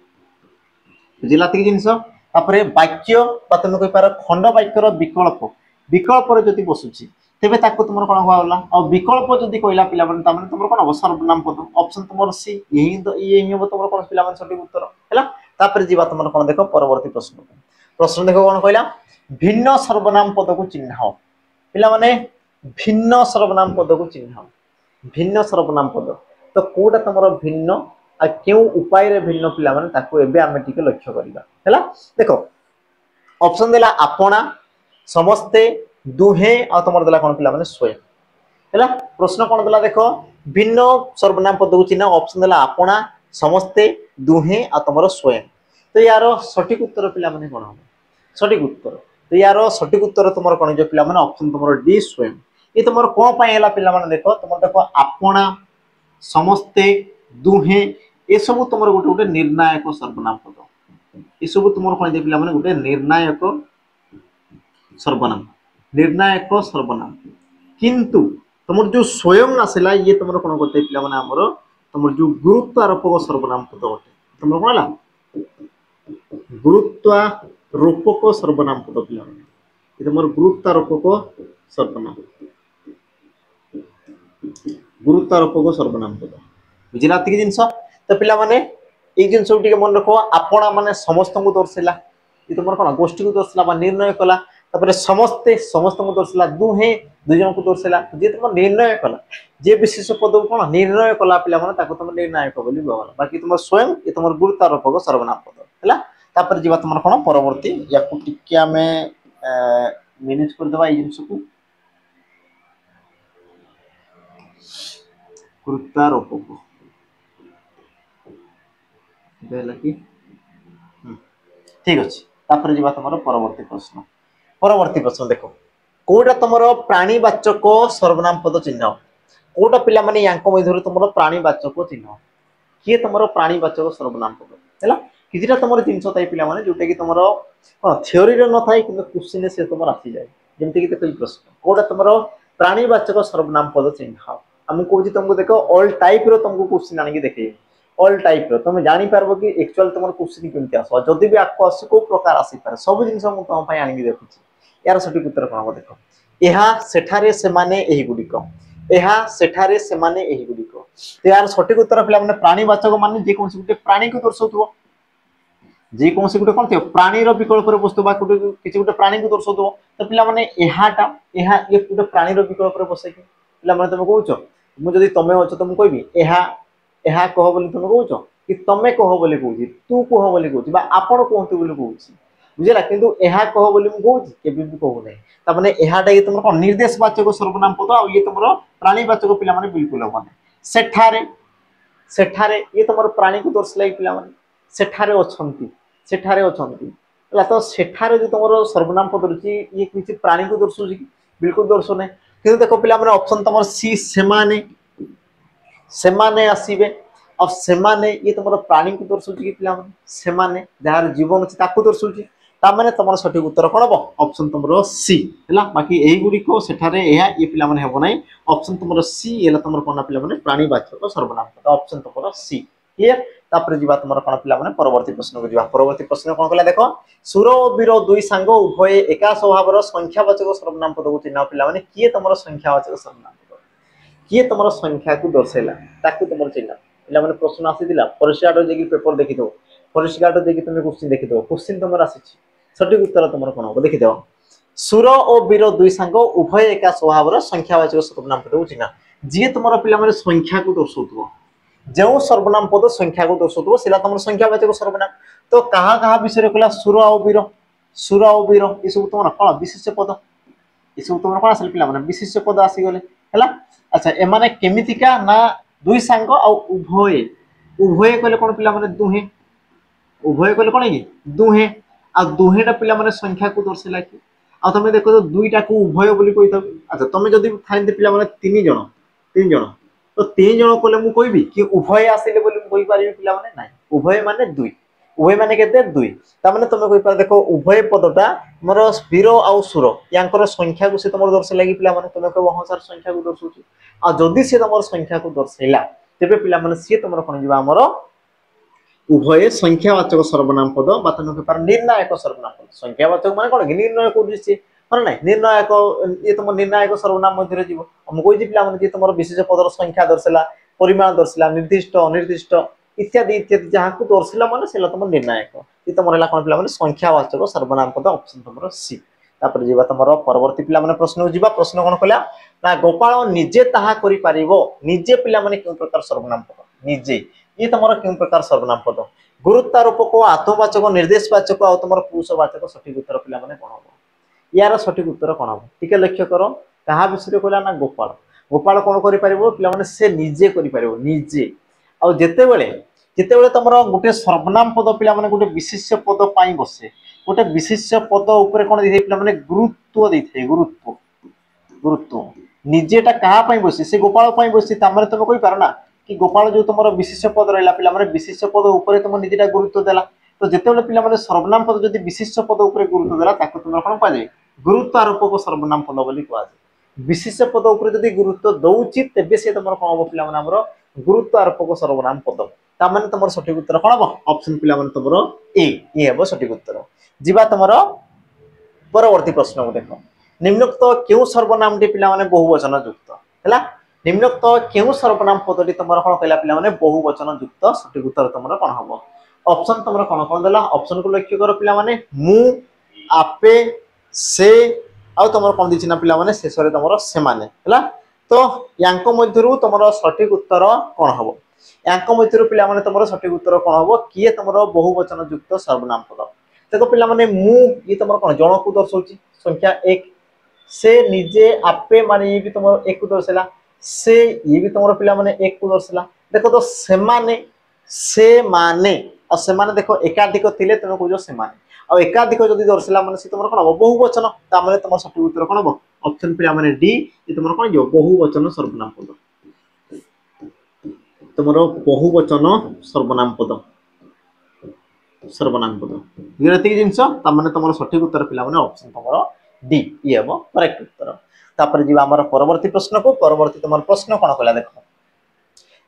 बुझिला ती जिंस तापरे वाक्य बा तुम कहि पार खंड वाक्यर विकल्प विकल्प रे जति बसुची तेबे ताको तुमरो कोन होला और विकल्प जति कहला पिला माने ता माने तुमरो कोन सर्वनाम पद ऑप्शन तुमरो सी यही हो तुमरो कोन पिला माने सठिक उत्तर हैला तापरे जीवा तुमरो कोन देखो परवर्ती प्रश्न देखो कोन कहला भिन्न सर्वनाम पद को चिन्ह पिला माने भिन्न सर्वनाम पद को चिन्ह भिन्न सर्वनाम पद तो कोडा तुमरो भिन्न आ क्यों उपाय रे भिन्न पिला माने ताको एबे आमे टिके लक्ष्य करिबा हैला देखो ऑप्शन देला आपणा समस्ते दुहे आ तुमर देला कोन पिला माने स्वयं हैला प्रश्न कोन देला देखो भिन्न सर्वनाम पद को चिन्ह ऑप्शन देला आपणा समस्ते दुहे आ तुमर स्वयं तो यार सठिक उत्तर पिला माने कोन हो सठिक उत्तर तो यार सठिक उत्तर तुमर कोन जो पिला माने ऑप्शन तुमर डी स्वयं ये तुमर कोन पय हैला पिला माने देखो तुमर देखो आपणा समस्ते दुहे ए सब तुमर गोटे गोटे निर्णायक सर्वनाम पद ए सब तुमर कोन दे पिला माने गोटे निर्णायक सर्वनाम किंतु तुमर जो स्वयं आसला ये तुमर कोन गोटे पिला माने हमर तुमर जो गुरुत्वारोपक सर्वनाम पद गोटे तुमर कोन हला गुरुत्वारोपक सर्वनाम पद पिला माने ये तुमर गुरुत्वारोपक सर्वनाम पद बुझिला ती जिंस तो पिला माने ए जिंस टिके मन रखो आपणा माने समस्त को दर्शला ये तुमर कोन गोष्ठी को दर्शला बा निर्णय कला तापर समस्ते समस्त को दर्शाला दुहे दुई जन को दर्शाला जे तुम निर्णय कला जे विशेष पद को कौन निर्णय कला पिला माने ताको तुम निर्णायक बोली कहला बाकी तुम स्वयं ये तुम गुरुत्वारोपक सर्वनाम पद हैला तापर जीवा तुम कोन परवर्ती या को टिके हमें मैनेज कर देबा ई जिंस को गुरुत्वारोपक देला कि ठीक अछि तापर जीवा तुम परवर्ती प्रश्न देखो कोटा तुम प्राणीवाचक सर्वनाम पद चिन्ह कोटा पिला माने यांको मध्यरु तुम प्राणीवाचक चिन्ह किए तुम प्राणीवाचक सर्वनाम पद हैला किजिटा तुम जिनस थाई पिला माने जोटा कि तुम थ्योरी रे न थाई कि क्वेश्चन से तुम आसी जाए जेमति कि देखो प्रश्न कोटा तुम प्राणीवाचक सर्वनाम पद चिन्ह हम कहूँ तुमको देखो ऑल टाइप रो तुमको क्वेश्चन आनी देखिए ऑल टाइप रो तुम जानि पारबो कि एक्चुअल तुम क्वेश्चन केमति आसो जदि भी आपको आसी को प्रकार आसी पारे सब जिंस मु तुम पई आनी देखुची यार सठिक उत्तर कोन हो देखो एहा सेठारे से माने एही गुडिक एहा सेठारे से माने एही गुडिक तो यार सठिक उत्तर पिला माने प्राणीवाचक माने जे कोनसी गुटे प्राणी को दर्शाउथबो जे कोनसी गुटे कोन थियो प्राणी रो विकल्प रे वस्तु बा गुटे किछि गुटे प्राणी को दर्शाउथबो तो पिला माने एहाटा एहा ये गुटे प्राणी रो विकल्प रे बसै कि पिला माने तुम कहउछो मु जदी तमे होछ तुम कहबी एहा एहा कह बोली तुम कहउछो कि तमे कह बोली कहउची तू कह बोली कहउची बा आपण कहंतु बोली कहउची बुझला किंतु एहा कह बोली मु कहउची केबे भी कहउ नै त माने एहाटा ये तुम कोन निर्देशवाचक सर्वनाम पद आ ये तुम प्राणीवाचक पिला माने बिल्कुल माने सेठारे सेठारे ये तुम प्राणी को दर्शाई पिला माने सेठारे अछंती हला तो सेठारे जो तुम सर्वनाम पद रची ये किछि प्राणी को दर्शाउची बिल्कुल दर्शो नै किंतु देखो पिला माने ऑप्शन तुम सी सेमाने आसीबे अब सेमाने ये तुम प्राणी को दर्शाउची कि पिला माने सेमाने जार जीवन अछि ताकू दर्शाउची ता माने तुम सठिक उत्तर कोन हो ऑप्शन तुम सी हैला बाकी एही गुडी को सेठारे एहा ये पिला माने हेबो नै ऑप्शन तुम सी एला तुम कोन पिला माने प्राणीवाचक सर्वनाम पद ऑप्शन तुम सी क्लियर तापर जीवा तुम कोन पिला माने परवर्ती प्रश्न को जीवा परवर्ती प्रश्न कोन कला देखो सुर और वीर दुई सांग उभय एका स्वभावर संख्यावाचक सर्वनाम पद को चिन्ह पिला माने किए तुम संख्यावाचक सर्वनाम पद किए तुम संख्या को दर्शाइला ताकू तुम चिन्ह पिला माने प्रश्न आसी दिला परिष्कार जेकी पेपर देखि दो परिष्कार जेकी तुम क्वेश्चन देखि दो क्वेश्चन तुम आसी सठिक उत्तर तुम कोन हो देखि दो सुर और वीर दुई सांग उभय एका स्वभावर संख्यावाचक सर्वनाम पद को चिन्ह जे तुम पिला माने संख्या को दर्शाउथबो जो सर्वनाम पद संख्या को दर्शाउथबो सेला तुम संख्यावाचक सर्वनाम तो कहा कहा विषय कहला सुर और वीर ये सब तुम कोन विशेष पद ये सब तुम कोन आसल पिला माने विशेष पद आसी गले हैला अच्छा ए माने केमितिका ना दुई सांग आ उभय उभय कहले कोन पिला माने दुहे उभय कहले कोन कि दुहे आ दुहेटा पिला माने संख्या को दर्शाइला कि आ तमे देखो तो दुईटा को उभय बोली कहितो अच्छा तमे जदी थाइते पिला माने तीन जण तो तीन जण कहले मु कहबी कि उभय आसीले बोली मु कहि पारिबी पिला माने नाही उभय माने दुई उभय माने केते दुई ता माने तमे कहि पार देखो उभय पदटा मोर वीर आ सुर यांकर संख्या को से तमर दर्शाइला कि पिला माने तमे कहबो हां सर संख्या को दर्शाउची आ जदी से तमर संख्या को दर्शाइला तेबे पिला माने से तमर कोन जिबा हमर उभय संख्यावाचक सर्वनाम पद बा तमे कहि पार निर्णायक सर्वनाम पद संख्यावाचक माने कोन निर्णय को दिछि माने नाही निर्णायक ये तुम निर्णायक सर्वनाम मध्य जीव हम कहि पिला माने जे तुमर विशेष पदर संख्या दर्शाला परिमाण दर्शाला निर्दिष्ट अनिर्दिष्ट इत्यादि इत्यादि जहाँ को दर्शाला माने सेला तुम निर्णायक ये तुम रहला कोन पिला माने संख्यावाचक सर्वनाम पद ऑप्शन तुमर सी तापर जीवा तुमर परवर्ती पिला माने प्रश्न जीवा प्रश्न कोन कहला ना गोपाल निजे ताहा करि पारिबो निजे पिला माने कोन प्रकार सर्वनाम पद निजे ये तुमर कोन प्रकार सर्वनाम पद गुरुत्वारोपक आत्मवाचक निर्देशवाचक आ तुमर पुरुषवाचक सठिक उत्तर पिला माने कोन हो यार सठिक उत्तर कोन हो ठीक लक्ष्य करो कहा विषय कहला ना गोपाल गोपाल कोन करि पारिबो पिला माने से निजे करि पारिबो निजे आ जेतेबेले तुमर गोटे सर्वनाम पद पिला माने गोटे विशेष पद पाई बसे गोटे विशेष पद ऊपर कोन दिथे पिला माने गुरुत्व दिथे गुरुत्व निजेटा कहा पाई बसे से गोपाल पाई बसे त माने तुम कहि पार ना कि गोपाल जो तुमर विशेष पद रहला पिला माने विशेष पद ऊपर तुम निजेटा गुरुत्व देला तो जेतेबेले पिला माने सर्वनाम पद जदी विशेष पद ऊपर गुरुत्व देला ताको तुम कोन पाइ जाय गुरुत्व आरोपक सर्वनाम पद बोली कहआ जाय विशेष पद ऊपर जदी गुरुत्व दउची तेबे से तुमर कोन हो पिला माने हमर गुरुत्व आरोपक सर्वनाम पद ता माने तुमर सठिक उत्तर कोन हो ऑप्शन पिला माने तुमर ए ये हेबो सठिक उत्तर जीवा तुमर परवर्ती प्रश्न को देखो निम्नोक्त केउ सर्वनामटी पिला माने बहुवचन युक्त हैला निम्नोक्त केउ सर्वनाम पदटी तुमर कोन कहला पिला माने बहुवचन युक्त सठिक उत्तर तुमर कोन हो ऑप्शन तुमर कोन कोन देला ऑप्शन को लक्ष्य करो पिला माने मु आपे से आउ तुम कौन दी ना पिला माने शेष रे तुम सेमाने हला तो यांक मध्यरु तुम सठिक उत्तर कौन हम यांक मध्यरु पिला माने तुम सठिक उत्तर कौन हम किए तुम बहुवचन युक्त सर्वनाम पद देखो पिला माने मु ये तुम कौन जन को दर्शाऊँ संख्या एक से निजे आपे माने ये भी तुम एक को दर्शाला से ये भी तुम पिला माने एक को दर्शाला देखो तो से माने और से माने देखो एकाधिक थिले तेणु कह से माने आ एकाधिक जदि दर्शाला माने तुम कौन हम बहुवचन तामें तुम सठिक उत्तर कौन हम ऑप्शन पिला माने डी ये तुम कौन जो बहुवचन सर्वनाम पद तुम बहुवचन सर्वनाम पद ये जिनस ताने तुम सठिक उत्तर पिला माने ऑप्शन तुम डी ये हम करेक्ट उत्तर तापर जी आमर परवर्ती प्रश्न को परवर्ती तुम प्रश्न कौन कहला देखो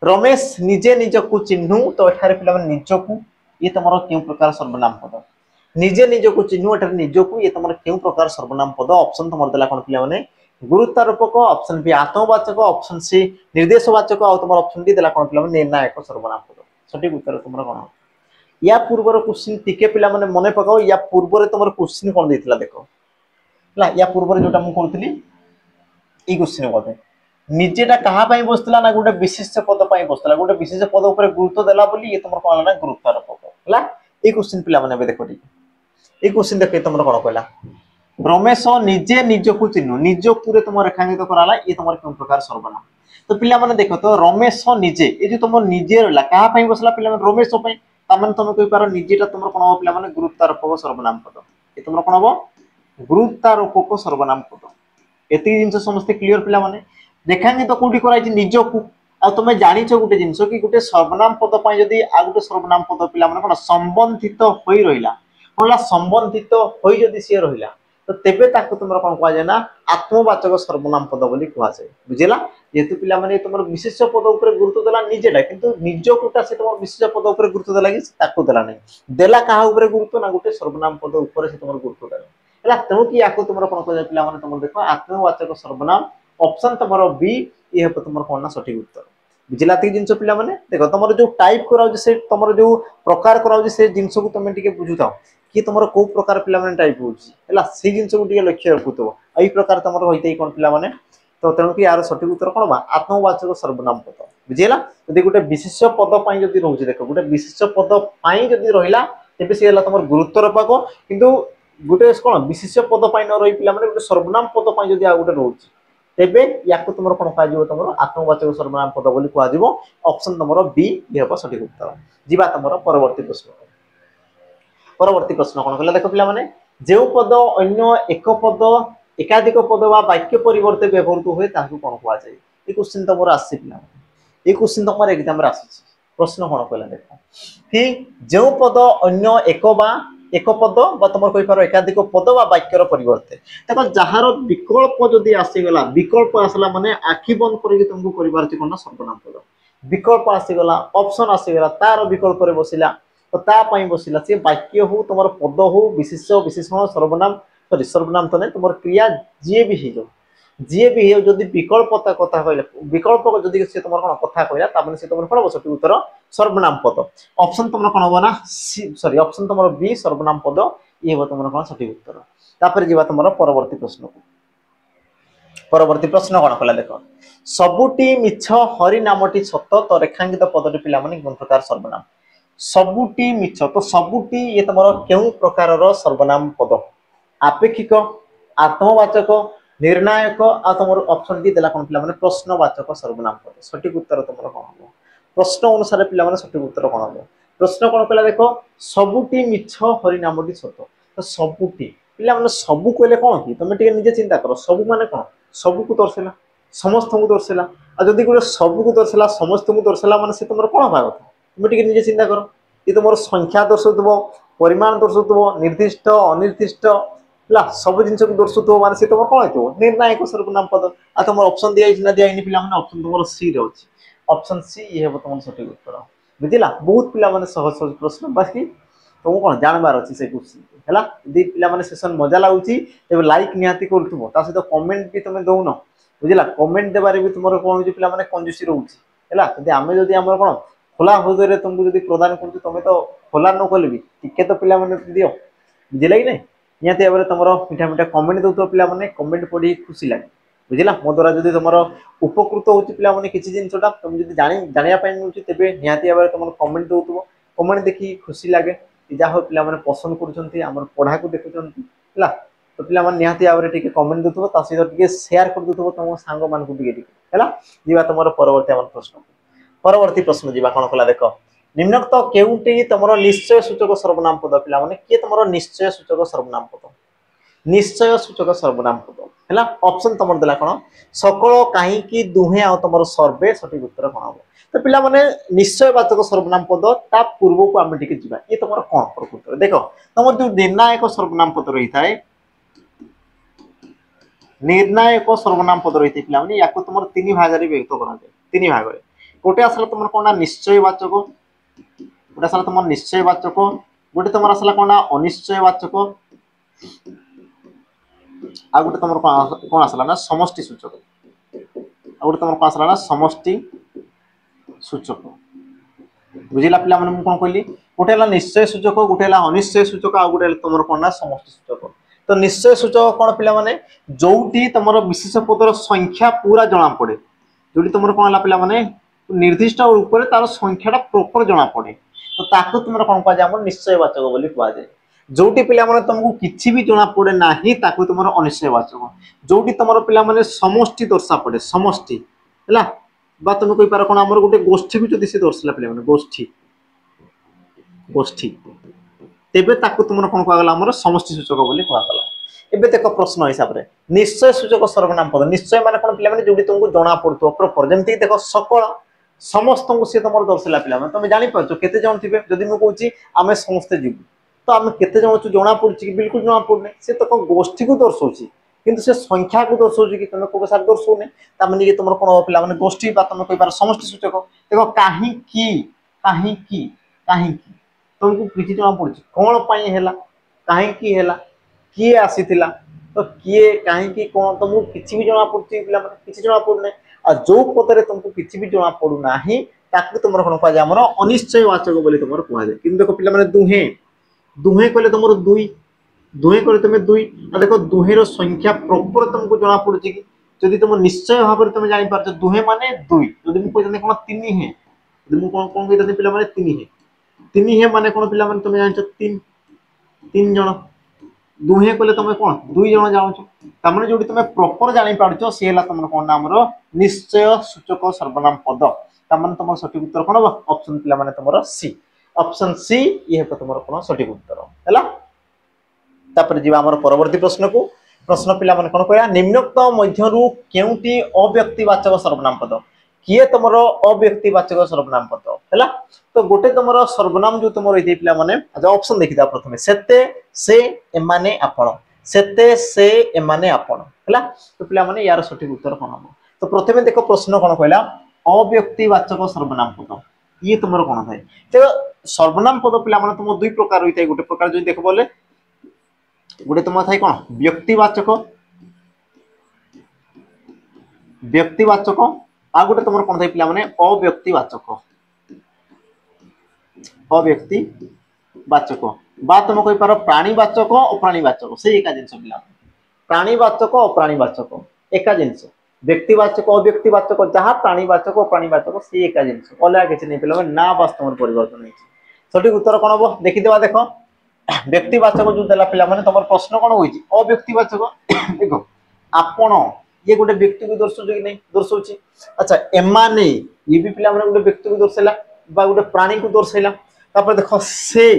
रमेश निजे निजकु चिन्हु तो एठारे पिला माने निजकु ये तुम क्यों प्रकार सर्वनाम पद निजे निजकु चिन्हु एठारे निजकु ये तुम क्यों प्रकार सर्वनाम पद ऑप्शन तुम देला कौन पिला माने गुरुत्वारोपक ऑप्शन बी आत्मवाचक ऑप्शन सी निर्देशवाचक और तुम ऑप्शन डी देला कौन पिला माने निर्णायक सर्वनाम पद सठिक उत्तर तुम कौन या पूर्वर क्वेश्चन टिके पिला माने मने पकाओ या पूर्वर तुम क्वेश्चन कौन देथिला देखो ला या पूर्वर जोटा मु करथली ई क्वेश्चन बोलते निजेटा कहा पई बसतला ना गोटे विशिष्ट पद पई बसतला गोटे विशिष्ट पद ऊपर गुरुत्व देला बोली ये तुम कोन ना गुरुत्वारोपक हला ई क्वेश्चन पिला माने बे देखो ठीक ई क्वेश्चन देखे तुम कोन कहला रमेश निजे निजकु चिन्हु निजकु रे तुम रेखांकित कराला ये तुम कोन प्रकार सर्वनाम तो पिला माने देखो तो रमेश निजे ए जो तुम निजे रहला कहा पई बसला पिला माने रमेश पई ता माने तुम कहि पारो निजेटा तुम कोन हो पिला माने गुरुत्वारोपक सर्वनाम पद ये तुम कोन हो गुरुत्वारोपक सर्वनाम पद एति जिंस समस्त क्लियर पिला माने रेखांकित तो कोडी कराई निजकु आ तुम जानिछ गुटे जिंस कि गुटे सर्वनाम पद पई जदी आ गुटे सर्वनाम पद पिला माने कोन संबंधित होई रहिला कोनला संबंधित होई जदी से रहिला तो तेबे ताको तुमरा कोन कहवा जाय ना आत्मवाचक सर्वनाम पद बोली कहवा जाय बुझिला जेतु पिला माने तुमर विशेष पद ऊपर गुरुत्व देला निजेटा किंतु निजकुटा से तुमर विशेष पद ऊपर गुरुत्व देला कि ताको देला नै देला काहा ऊपर गुरुत्व ना गुटे सर्वनाम पद ऊपर से तुमर गुरुत्व देला हला तेणु कि याको तुमरा कोन कहवा जाय पिला माने तुमर देखो आत्मवाचक सर्वनाम ऑप्शन तुमर बी ये हे तुमर कोन ना सठिक उत्तर बुझिला ती जिंस पिला माने देखो तुमर जो टाइप कराउ से तुमर जो प्रकार कराउ से जिंस को तुम टिके बुझुताओ कि तुमर को प्रकार पिला माने टाइप होची हला से जिंस को टिके लक्ष्य रखुतो एई प्रकार तुमर होइतै कोन पिला माने तो तेणु कि यार सठिक उत्तर कोन बा आत्मवाचक सर्वनाम पद बुझिला यदि गुटे विशेष पद पई जदी रहउची देखो गुटे विशेष पद पई जदी रहिला तेबे से हला तुमर गुरुत्वारोपक किंतु गुटे कोन विशेष पद पई न रही पिला माने गुटे सर्वनाम पद पई जदी आ गुटे रहउची तेबे याको तुमर कोन कहा जिवो तुमर आत्मवाचक सर्वनाम पद बोली कहा जिवो ऑप्शन तुमर बी हेबो सठिक उत्तर जीवा तुमर परवर्ती प्रश्न कोन कहला देखो पिला माने जेउ पद अन्य एक पद एकाधिक पद वा वाक्य परिवर्ते व्यवहृत होय ताकू कोन कहा जाय ए क्वेश्चन तुमर आसी पिला ए क्वेश्चन तुमर एग्जाम रे आसी प्रश्न कोन कहला देखो कि जेउ पद अन्य एक पद बा तुम कहि पारो एकाधिक पद बा वाक्यर परिवर्ते देखो जहार विकल्प जदि आसी गला विकल्प आसला माने आखि बंद करके तुमको करिवार छि कोन सर्वनाम पद विकल्प आसी गला ऑप्शन आसी गला तार विकल्प रे बसिला तो ता पई बसिला से वाक्य हो तुमर पद हो विशेषण सर्वनाम सॉरी सर्वनाम तो नै तुमर क्रिया जे भी हिजो जदि विकल्पता कथा कहले विकल्प जदि से तुमर कोन कथा कहला ता माने से तुमर कोन सठिक उत्तर सर्वनाम पद ऑप्शन तुमर कोन होबा ना सॉरी ऑप्शन तुमर बी सर्वनाम पद ये हो तुमर कोन सठिक उत्तर तापर जीवा तुमर परवर्ती प्रश्न कोन कहला देखो सबुटी मिछ हरि नामटी सत तो रेखांकित पदटी पिला माने कोन प्रकार सर्वनाम सबुटी मिछ तो सबुटी ये तुमर केउ प्रकार रो सर्वनाम पद आपेक्षिक आत्मवाचक निर्णायक आ तुम ऑप्शन डी देला कोन पिला माने प्रश्नवाचक सर्वनाम पद सठिक उत्तर तुमर कोन हो प्रश्न अनुसार पिला माने सठिक उत्तर कोन हो प्रश्न कोन कहला देखो सबुटी मिछ हरि नामटी सत तो सबुटी पिला माने सबु कहले कोन कि तुम टिके निजे चिंता करो सबु माने कोन सबु को दर्शेला समस्त को दर्शेला आ जदी गुटे सबु को दर्शेला समस्त को दर्शेला माने से तुमर कोन भाग था तुम टिके निजे चिंता करो ये तुमर संख्या दर्शुतबो परिमाण दर्शुतबो निर्दिष्ट अनिर्दिष्ट ला सब जिंस को दर्शुतबो माने से तुमर कोन हेतु निर्णायक सर्वनाम पद आ तुमर ऑप्शन दिया ना दिया पिला माने ऑप्शन तुमर सी रे अछि ऑप्शन सी ये हेबो तुमर सठिक उत्तर बुझिला बहुत पिला माने सहज सहज प्रश्न बाकी तुम कोन जानबार अछि से क्वेश्चन हला यदि पिला माने सेशन मजा लागुची तबे लाइक निहाती करथुबो ता सहित कमेंट भी तुम दउनो बुझिला कमेंट देबारे भी तुमर कोन होची पिला माने कंजूसी रहउची हला यदि आमे जदि हमर कोन खोला हृदय तुमको जदि प्रदान करछु तमे तो खोला न कले भी टिके तो पिला माने दियो बुझिला कि नै निहाती भाव तुम मीठा मीठा कमेंट दौथ पे कमेंट पढ़ी खुशी लगे बुझला मो द्वारा जब तुम उपकृत हो पे किसी जिनसा तुम जो जानापी मिलूँ तेज निहाती भाव तुम कमेंट दौथ कमेंट देखिए खुशी लगे जहाँ पे पसंद कर पढ़ा को देखुं है तो पे निहाती भाव में कमेंट दौथ सहित सेयार कर दूथ तुम सांग मान है तुम परवर्ती प्रश्न परवर्ती प्रश्न जी कौन कला देख निम्नोक्त केउटी तुम निश्चय सूचक सर्वनाम पद पे किए तुम निश्चय सूचक सर्वनाम पद निश्चय सूचक सर्वनाम पद है ऑप्शन तुम देला कौन सकल कहीं दुहे आ तुम सर्वे सठिक उत्तर कौन हम तो पिला माने निश्चय वाचक सर्वनाम पद ता पूर्व को आम टिके जीवा ये तुम कौन प्रकृत देख तुम जो निर्णायक सर्वनाम पद रही है निर्णायक सर्वनाम पद रही है पे या तुम तीन भाग में व्यक्त करा तीन भाग में गोटे आसला तुम कौन निश्चयवाचक गोटे आसला तुम निश्चयवाचक गोटे तुम आसला कौन अनिश्चयवाचक आ गोटे तुम कौन आसला ना समष्टि सूचक आ गोटे तुम कौन आसला ना समष्टि सूचक बुझिला पिला माने कौन कहली गोटे है निश्चय सूचक गोटे है अनिश्चय सूचक आ गोटे तुम कौन ना समष्टि सूचक तो निश्चय सूचक कौन पिला माने जोटी तुम विशेष पदर संख्या पूरा जना पड़े जो तुम कौन है पे निर्दिष्ट रूप से तार संख्याटा प्रॉपर जना पड़े तो ताको तुम कौन कह निश्चयवाचक बोली कहुए जोटी पे तुमको किसी भी जना पड़े ना ताको तुम अनिश्चयवाचक जोटी तुम पे समष्टि दर्शा पड़े समष्टि है तुम कही पार कौन आम गोटे गोष्ठी भी जो सी दर्शला पे गोष्ठी गोष्ठी तेबे ताको तुम कौन कहगला समष्टि सूचक बोली कहगला एबे देख प्रश्न हिसाब से निश्चय सूचक सर्वनाम पद निश्चय मान कौन पे जो तुमको जना पड़ो प्रॉपर जमी देख सकल समस्त को सी तुम दर्शला पे तुम जापर केते जन थे जदि मुझे कहूँ आम समस्ते जीवु तो आम केते जन अच्छु जना पड़ी कि बिल्कुल जना पड़ने से तो गोष्ठी को दर्शाऊँ किंतु से संख्या को दर्शाऊँ कि तुम कौ सार दर्शाऊने ताने ये तुम कौन पे गोष्ठी तुम कही समष्टि सूचक देखो कहीं तुमको किसी जना पड़ी कौन कहीं किए आसी तो किए कहीं कौन तुमको किसी भी जना पड़ी पे किसी जना पड़ना आ जो पदरे तुमको किसी भी जना पड़ूना तुम कौन कह अनिश्चयवाचक बोली तुम कहुए कि देखो पे दुहे दुहे कहले तुम दुई दुहे कहले तुम दुई देखो दुहेर संख्या प्रॉपर तुमको जना पड़ी कि जदि तुम निश्चय भाव में तुम जापर दुहे माने दुई जदि मुझे कौन तीन हे कौन कौन कहते पे तीन हे माने कौन पे तुम जान तीन तीन जन दुहे कहले तुम कौन दुई जन जान जो तुम प्रॉपर जापर सी है तुम कौन नाम निश्चय सूचक सर्वनाम पद तमें तुम सठिक उत्तर कौन हम ऑप्शन पे तुम सी ऑप्शन सी ये तुम कौन सठिक उत्तर है तापर जी आम परवर्ती प्रश्न को प्रश्न पिला कौन कह निम्नोक्त मध्यरु केउटी अव्यक्तिवाचक सर्वनाम पद किए तुम अव्यक्तिवाचक सर्वनाम पद है तो गोटे तुम सर्वनाम जो तुम रही पे अच्छा ऑप्शन देखी था प्रथम सेते से एमाने आपण सेते से एमाने आपण है तो पे यार सठिक उत्तर कौन हम तो प्रथम देख प्रश्न कौन कहला अव्यक्तिवाचक सर्वनाम पद ये तुम कौन थाए तो सर्वनाम पद पे तुम दुई प्रकार रही है गोटे प्रकार जो देख बोले गोटे तुम थाए कौन व्यक्तिवाचक व्यक्तिवाचक आ गोटे तुम कौन थाए पे अव्यक्तिवाचक अव्यक्तिवाचक बा तुम कही पार प्राणीवाचक और प्राणीवाचक से एका जिनस पिला प्राणीवाचक और प्राणीवाचक एका जिनस व्यक्तिवाचक अव्यक्तिवाचक जहाँ प्राणीवाचक और प्राणीवाचक से एका जिनस अलग किसी नहीं पे ना बास तुम परिवर्तन सठिक उत्तर कौन हम देखीदे देख व्यक्तिवाचक जो देला पिला माने तुम प्रश्न कौन होई अव्यक्तिवाचक देखो आपण ये गोटे व्यक्ति को दर्शाऊ कि नहीं दर्शाऊँ अच्छा एमाने ये भी पिला गोटे व्यक्ति को दर्शाला गोटे प्राणी को दर्शाइला देख से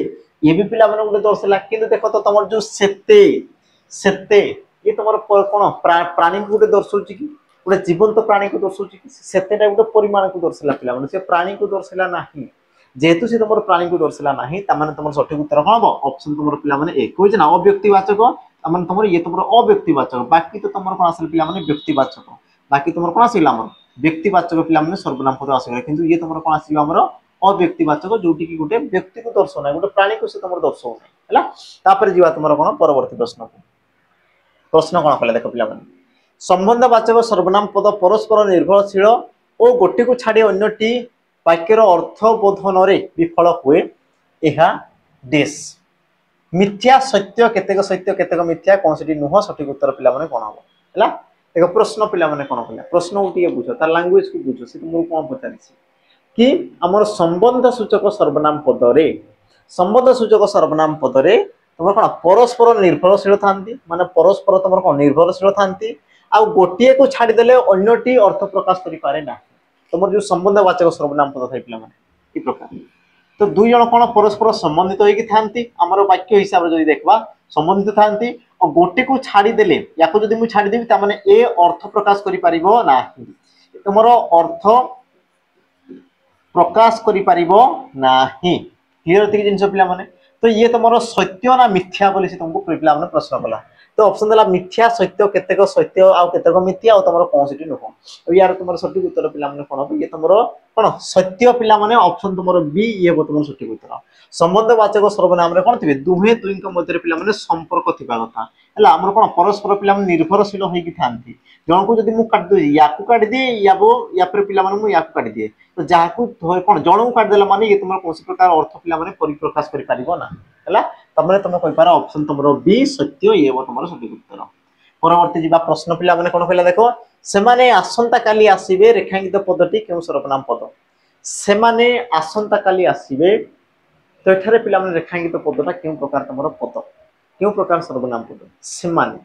ये भी पिला गोटे दर्शाला कि देख तो तुम जो सेते सेते ये तुम कौन प्राणी को गोटे दर्शाऊँ कि गोटे जीवंत प्राणी को दर्शाऊँ कि सेतेटा गोटे परिमाण को दर्शाला पिला से प्राणी को दर्शाला ना जेहेतु सी तुम प्राणी को दर्शाला ना तुम सठिक उत्तर कौन हम ऑप्शन तुम पे एक कही ना अव्यक्तिवाचक तुम ये तुम अव्यक्तिवाचक बाकी तो तुम कौन आसल पे व्यक्तिवाचक बाकी तुम कौन आसला व्यक्तिवाचक पे सर्वनाम पद आस कि ये तुम कौन आसर अव्यक्तिवाचक जोटि कि गोटे व्यक्ति को दर्शाऊ ना गोटे प्राणी को तुम दर्शाऊ ना है तुम कौन परवर्ती प्रश्न को प्रश्न कौन कला देख पे संबंधवाचक सर्वनाम पद परस्पर निर्भरशील और गोटे को छाड़ी अन्यटी वाक्यर अर्थबोधन विफल हुए यह डेस मिथ्या सत्य केतेक मिथ्या कौन सी नुह सठिक उत्तर पिला माने कोन हबो हला देखो प्रश्न पिला माने कोन कहला प्रश्न उटिए बुझो तार लैंग्वेज को बुझो से तुमको कोन पचारिछि कि हमर संबंध सूचक सर्वनाम पद रे संबंध सूचक सर्वनाम पद रे तुम कोन परस्पर निर्भरशील थांती माने परस्पर तुम कोन निर्भरशील थांती आ गोटिए को छाडी देले अन्यटी अर्थ प्रकाश करि पारे ना तुम जो संबंधवाचक सर्वनाम पद थाई पिला माने ई प्रकार तो दुई जन कौन परस्पर संबंधित होगी थांती आमर वाक्य हिसाब से देखा संबंधित थांती और गोटे को छाड़ीदेले या जब मुझे छाड़देवी ताने ए अर्थ प्रकाश कर तुम अर्थ प्रकाश कर क्लियर थी जिन पे तो ये तुम सत्य ना मिथ्या बोली से तुमको पिला प्रश्न कला तो ऑप्शन देला मिथ्या सत्य केतेक सत्य आ केतेक मिथ्या आ तुम कौन सी नुह यार तुम सठिक उत्तर पिला कौन हम ये तुम कौन सत्य पिला माने ऑप्शन तुम बी ये हम तुम सठिक उत्तर संबंधवाचक सर्वनाम कौन थे दुहे दुई मध्य पिला संपर्क थिबा कथा है आम कौन परस्पर पिला निर्भरशील होगी था जन को जब मुझे काटिदे या काटी दिए या पिला या काटी दिए तो जहाँ कौन जन को काटिदेला माने ये तुम कौन प्रकार अर्थ पिला परिप्रकाश करना है तमें तुम कहींपार ऑप्शन तुम बी सत्य ये तुम सठिक उत्तर परवर्ती जीवा प्रश्न पिला माने कौन कहला देखो सेमाने आसंता काली आसीबे रेखांकित पदटी क्यों सर्वनाम पद सेमाने आसंता काली आसीबे तो एठारे पिला माने रेखांकित पदटा क्यों प्रकार तुम पद क्यों प्रकार सर्वनाम पद सेमाने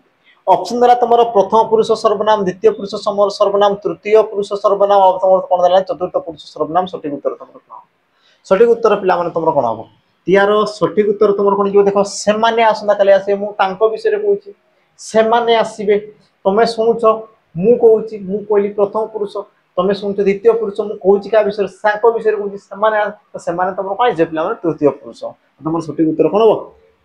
ऑप्शन देला तुम प्रथम पुरुष सर्वनाम द्वितीय पुरुष सर्वनाम तृतीय पुरुष सर्वनाम और तुम कौन देला चतुर्थ पुरुष सर्वनाम सठिक उत्तर तुम कौन सठिक उत्तर पिला माने तुम कौन हम यार सठिक उत्तर तुम कौन जो देखो सेमाने आसंता काली आसीबे मु तांको विषय रे कहूची सेमाने आसीबे तमे सुनुछ मु कहूची मु कहली प्रथम पुरुष तमे सुनुछ द्वितीय पुरुष मु कहूची का विषय सांको विषय कहूची सेमाने तुम काई जे पिला माने तृतीय पुरुष तुम सठिक उत्तर कौन हो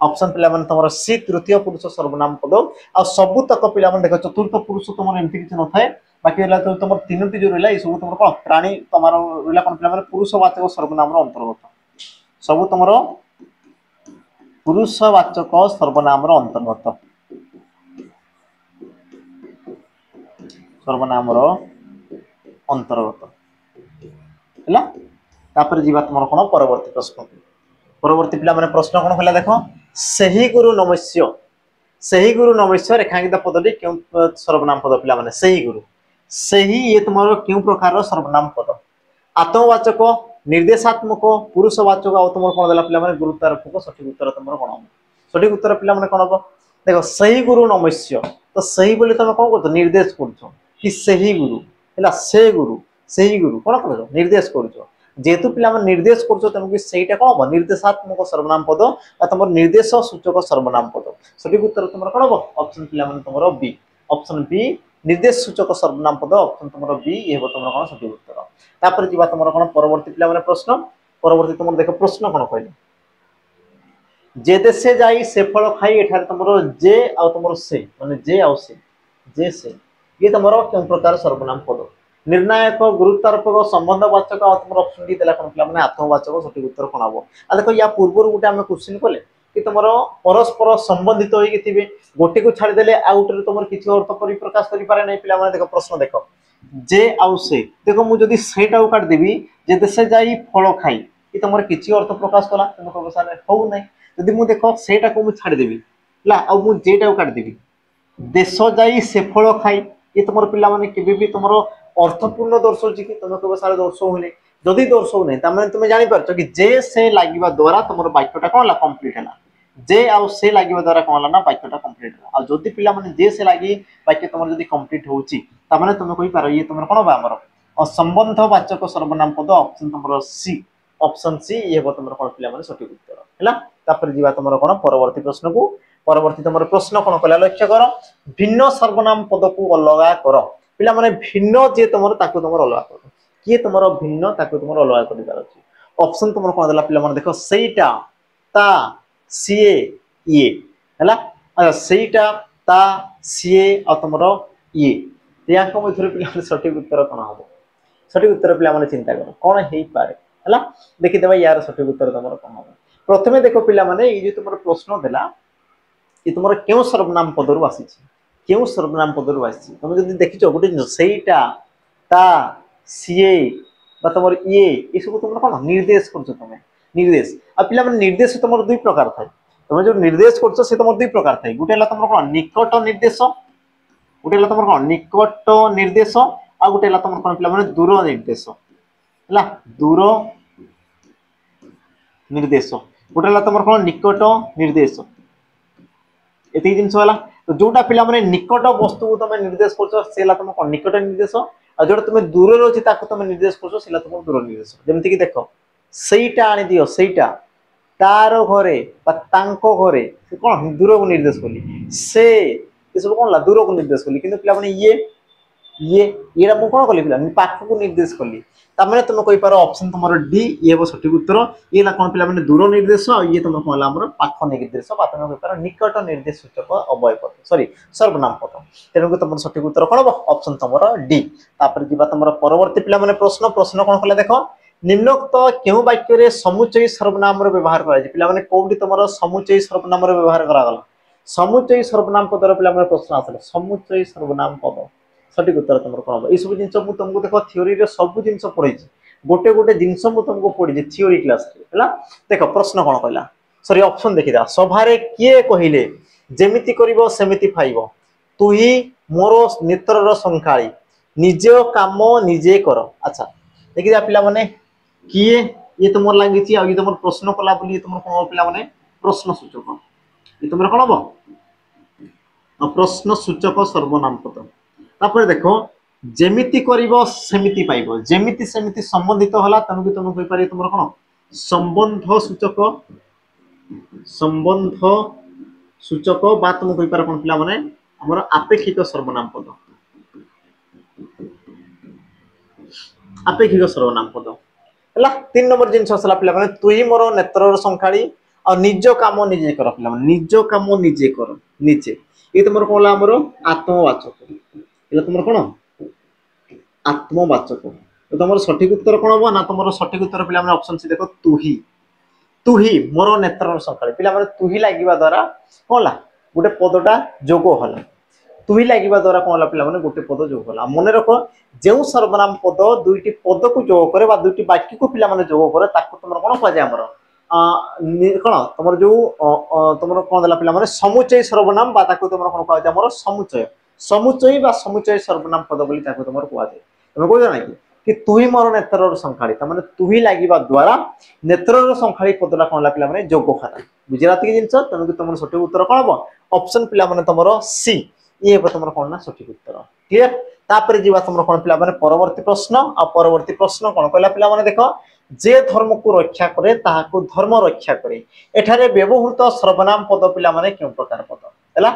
ऑप्शन पिला माने तुम सी तृतीय पुरुष सर्वनाम पद आ सबु तक पिला माने देखो चतुर्थ पुरुष तुम एमती किछ न थाए बाकी रहला तो तुम तीनोटी जो रहला ई सब तुम कोन प्राणी तुमार रहला कोन पिला माने पुरुषवाचक सर्वनाम रो अंतर्गत सब तुम पुरुषवाचक सर्वनाम रो अंतर्गत सर्वनाम अंतर्गत है तापर जीवा तुम कौन परवर्ती प्रश्न परवर्ती पिला माने प्रश्न कौन कहला देखो सही गुरु नमस्य रेखांकित पदटी क्यों सर्वनाम पद पिला माने सही ये तुम क्यों प्रकार सर्वनाम पद आत्मवाचक निर्देशात्मक पुरुषवाचक आ तुम कौन देला पिला माने गुरुत्वारोपक सठिक उत्तर तुम कौन सठिक उत्तर पिला माने कौन हम देखो सही गुरु नमस्य तो सही बोले तुम कौन कर निर्देश कर कि सही गुरु है सही गुरु कौन कर निर्देश कर जेहेतु पिला निर्देश कर तेणुक सहीटा कौन हम निर्देशात्मक सर्वनाम पद तुम निर्देश सूचक सर्वनाम पद सठिक उत्तर तुम कौन हम ऑप्शन पिला तुम बी ऑप्शन बी निर्देश सूचक सर्वनाम पद ऑप्शन तुम बी ये तुम कौन सठिक उत्तर तापर जीवा तुम कौन परवर्ती पिला प्रश्न परवर्ती तुम देख प्रश्न कौन कहले जे देशे जाई से फल खाई एठारे तुम जे आ तुम से माने जे से ये तुम क्यों प्रकार सर्वनाम पद निर्णायक गुरुत्वारोपक संबंधवाचक आ तुम ऑप्शन डी देला कोन पिला माने आत्मवाचक सठिक उत्तर कोन हबो आ देखो या पूर्व गुटे हम क्वेश्चन कले कि तुम परस्पर संबंधित होई थिबे गोटे को छाड़ी देले आ उटर तुम किछि अर्थ परिप्रकाश करि पारे नै पिला माने देखो प्रश्न देखो जे आउ से देखो मु जदी सेटा काट देबी जे देशे जाई फल खाई कि तुम किछि अर्थ प्रकाश कला तुम को बसाने हो नै जदी मु देखो सेटा को मु छाड़ी देबी ला आ मु जेटा काट देबी देश जाई से फल खाई ये तुम पिला माने केबे भी तुम अर्थपूर्ण दर्शौची कि तुम केवल सारे दर्शौ नहीं जदि दर्शौ नहीं तमें तुम जानी पारछ कि जे से लागिबा द्वारा तुम वाक्यटा कोन ला कंप्लीट हला जे आउ से लागिबा द्वारा कोन ला ना वाक्यटा कंप्लीट हला आ जदि पिला माने जे से लागि वाक्य तुम जदि कंप्लीट होउची त माने तुम कहि पारो ये तुम कोन बा हमर संबंधवाचक सर्वनाम पद ऑप्शन तुम सी ऑप्शन सी ये तुम कोन पिला माने सठिक उत्तर हला तापर जीवा तुम कोन परवर्ती प्रश्न को परवर्ती तुम प्रश्न कोन कला लक्ष्य कर भिन्न सर्वनाम पद को अलगा कर पिला माने भिन्न जे तुम ताको तुम अलगा कर किए तुम भिन्न ताको तुम अलग कर ऑप्शन तुम कौन देला पिला माने देखो सेटा ता सीए ये हैला अच्छा सेटा ता सीए आ तुम ये या को मधुर पिला सठिक उत्तर कोन हबो सठिक उत्तर पिला माने चिंता कर कोन हेई पारे हैला देखि देबा यार सठिक उत्तर तुम कोन हबो प्रथमे देखो पिला माने ये जे तुम प्रश्न देला ये तुम क्यों सर्वनाम पदरु आसी क्यों सर्वनाम पदरु आसी तुम जदि देखिछो गोटे सेटा ता सीए तुम ये सब तुम कौन निर्देश कर निर्देश आ पिला निर्देश तुम दुई प्रकार थाए तुम जो निर्देश करछो से तुम दुई प्रकार थाए गोटे हला तुम कोन निकट निर्देश गोटे हला तुम कोन निकट निर्देश आ गोटे हला तुम कोन पिला माने दूर निर्देश हला दूर निर्देश गोटे हला तुम कोन निकट निर्देश एति जिंस वाला तो जोटा पिला माने निकट वस्तु को तुम निर्देश करछो सेला तुम कोन निकट निर्देश आ जोटा तुम दूर रे अछि ताको तुम निर्देश करछो सेला तुम दूर निर्देश जेमति कि देखो सेईटा आनी दियो सेईटा तार घरे तांको घरे से कौन दूर को निर्देश कली से ये सब कौन ला दूर को निर्देश कली किंतु पिला माने ये मु कौन कली पिला पाख को निर्देश कली ता माने तुम कहि पारो ऑप्शन तुम्हारो डी ये वो सठिक उत्तर ये ला कौन पिला माने दूर निर्देश और ये तुम कौन ला हमर पाख निर्देश बा तुम कहि पारो निकट निर्देश सूचक अवयव पद सॉरी सर्वनाम पद तेनु को तुम सठिक उत्तर कोन ऑप्शन तुम्हारो डी तापर जीवा तुमरो परवर्ती पिला माने प्रश्न कौन कले देखो निम्नोक्त केउ वाक्य रे समुच्चय सर्वनाम रो व्यवहार करा जे पिला माने कोउडी तमरो समुच्चय सर्वनाम रो व्यवहार करा गला समुच्चय सर्वनाम पद रो पिला माने प्रश्न आसले समुच्चय सर्वनाम पद सठिक उत्तर तमरो कोन ए सब जिंस मु तुमको देखो थ्योरी रे सब जिंस पढै छी गोटे गोटे जिंस मु तुमको पढि जे थ्योरी क्लास रे हला देखो प्रश्न कोन कहला सॉरी ऑप्शन देखि दा सभा रे किए कहिले जेमिति करिवो सेमिति फाइबो तुही मोरो नेत्र रो संखाळी निज काम निजे कर अच्छा देखि दा पिला माने किए ये तुम लगी आ तुम प्रश्न कला बोली तुम कौन पिला माने प्रश्न सूचक ये तुम कौन हम प्रश्न सूचक सर्वनाम पद तापर देखो जेमिति करिवो सेमिति पाइबो जेमिति सेमिति संबंधित होला तनु तुम कहि पारे तुम कौन संबंध सूचक बा तुम कहि पारे कौन पिला माने हमर आपेक्षिक सर्वनाम पद आपेक्षिक सर्वनाम पद हला 3 नंबर जिंस असला पिला माने तुही मोर नेत्रर संखाळी और निज काम निजे कर पिला माने निज काम निजे कर निजे ये तुमर कोला हमर आत्मवाचक एला तुमर कोन आत्मवाचक तो तुमर सठिक उत्तर कोन हो ना तुमर सठिक उत्तर पिला माने ऑप्शन सी देखो तुही मोर नेत्रर संखाळी पिला माने तुही लागिबा द्वारा कोला गोटे पदटा जोगो होला तुही लागिबा द्वारा कोन होला पिला माने गोटे पद जोग होला मने रखो जेउ सर्वनाम पद दुईटी पद को जोग करे बा दुईटी वाक्य को पिला माने जोग करे ताको तुमर कोन कह जाय हमर कोन तुमर जो तुमर कोन देला पिला माने समुच्चय सर्वनाम बा ताको तुमर कोन कह जाय हमर समुच्चय बा समुच्चय सर्वनाम पद बोली ताको तुमर कह जाय तुम कह जाना कि तुही मोर नेत्रर संखाळी त माने तुही लागिबा द्वारा नेत्रर संखाळी पदला कोन ला पिला माने जोग खाता गुजराती जिंस तनु तुमर सठिक उत्तर कोन हो ऑप्शन पिला माने तुमर सी ये तुम कौन ना सठिक उत्तर क्लियर तापर जीवा तुम कौन पिला माने परवर्ती प्रश्न आ परवर्ती प्रश्न कौन कहला पिला माने देखो जे धर्म को रक्षा करे ताहाको धर्म रक्षा करे एठारे व्यवहृत सर्वनाम पद पिला माने केउ प्रकार पद हला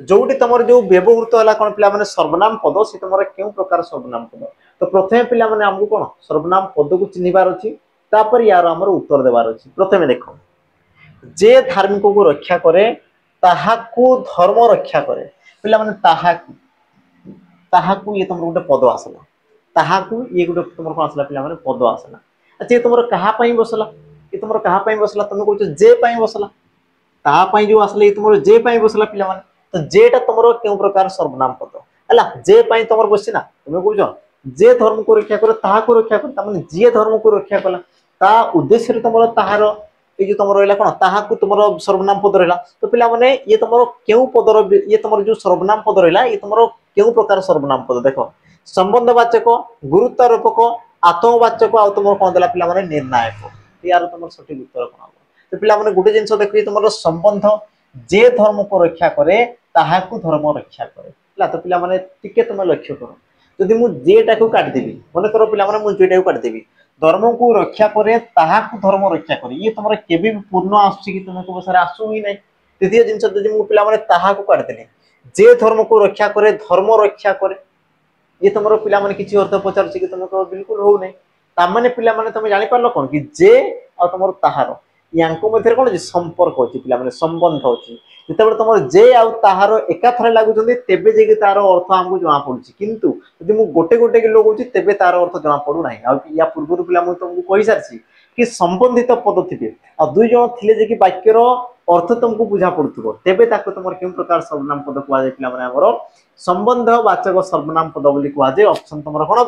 जोटी तमर जो व्यवहृत हला कौन पिला माने सर्वनाम पद से तमर केउ प्रकार सर्वनाम पद तो प्रथमे पिला माने हमकु कोन सर्वनाम पद को चिन्हिबार अछि तापर यार हमर उत्तर देबार अछि प्रथमे देखो जे धार्मिक को रक्षा करे ताहाको धर्म रक्षा करे पिला माने ताहाकू ये तुम गोटे पद आसला ताहाकू ये गोटे तुम कोन आसला पिला माने पद आसला अच्छा ये तुमरो कहा पई बसला ये तुमरो कहा पई बसला तुम कहू जे पई बसला ताहा पई जो आसले ये तुमरो जे पई बसला पिला माने तो जेटा तुमरो केउ प्रकार सर्वनाम पद हला जे पई तुमर बसि ना तुम कहू जे धर्म को रक्षा करे ताहाको रक्षा करे त माने जे धर्म को रक्षा कला ता उद्देश्य रे तुमरो ताहार ये जो तुम रहा कौन ताहाकू तुम सर्वनाम पद रहा तो पिला माने ये तुम केउ पदर ये तुम जो सर्वनाम पद रहा ये तुम केउ प्रकार सर्वनाम पद देखो संबंधवाचक गुरुत्वारोपक आत्मवाचक आ तुम कौन देला पिला माने निर्णायक यार तुम सठिक उत्तर कोन हो तो पिला माने गोटे जिंस देखि तुम संबंध जे धर्म को रक्षा करे ताहाकू धर्म रक्षा करे ला तो पिला माने टिके तुम लक्ष्य करो यदि मु जेटा को काट देबी मने करो पिला माने मु जेटा को काट देबी धर्म को रक्षा करे ताहाकू धर्म रक्षा करे ये तुमरा केबे भी पूर्ण आसुची कि तुमको बसारे आसु ही नै तृतीय जिंस जदि मु पिला माने ताहाकू काट देले जे धर्म को रक्षा करे धर्म रक्षा करे ये तुमरो पिला माने किछि अर्थ पचारछि कि तुमको बिल्कुल हो नै ता माने पिला माने तुम जानि पारलो कोन कि जे आ तुमरो ताहार यांको मध्ये कोन जे संपर्क होछि पिला माने संबंध होछि जेतेबे तुमरो जे आ ताहार एकाथरे लागुछन्ती तेबे जे कि तार अर्थ हमकु जणा पडुछि किंतु यदि मु गोटे गोटे के लोग होछि तेबे तार अर्थ जणा पडु नाही आ या पूर्वरु पिला मु तुमको कहि सारछि कि संबंधित पद थिबे आ दुई जण थिले जे कि वाक्यर अर्थ तुमको बुझा पडुथबो तेबे ताको तुमर केउ प्रकार सर्वनाम पद कुआ जाय पिला माने हमरो संबंध वाचक सर्वनाम पद बोली कुआ जाय ऑप्शन तुमर कोन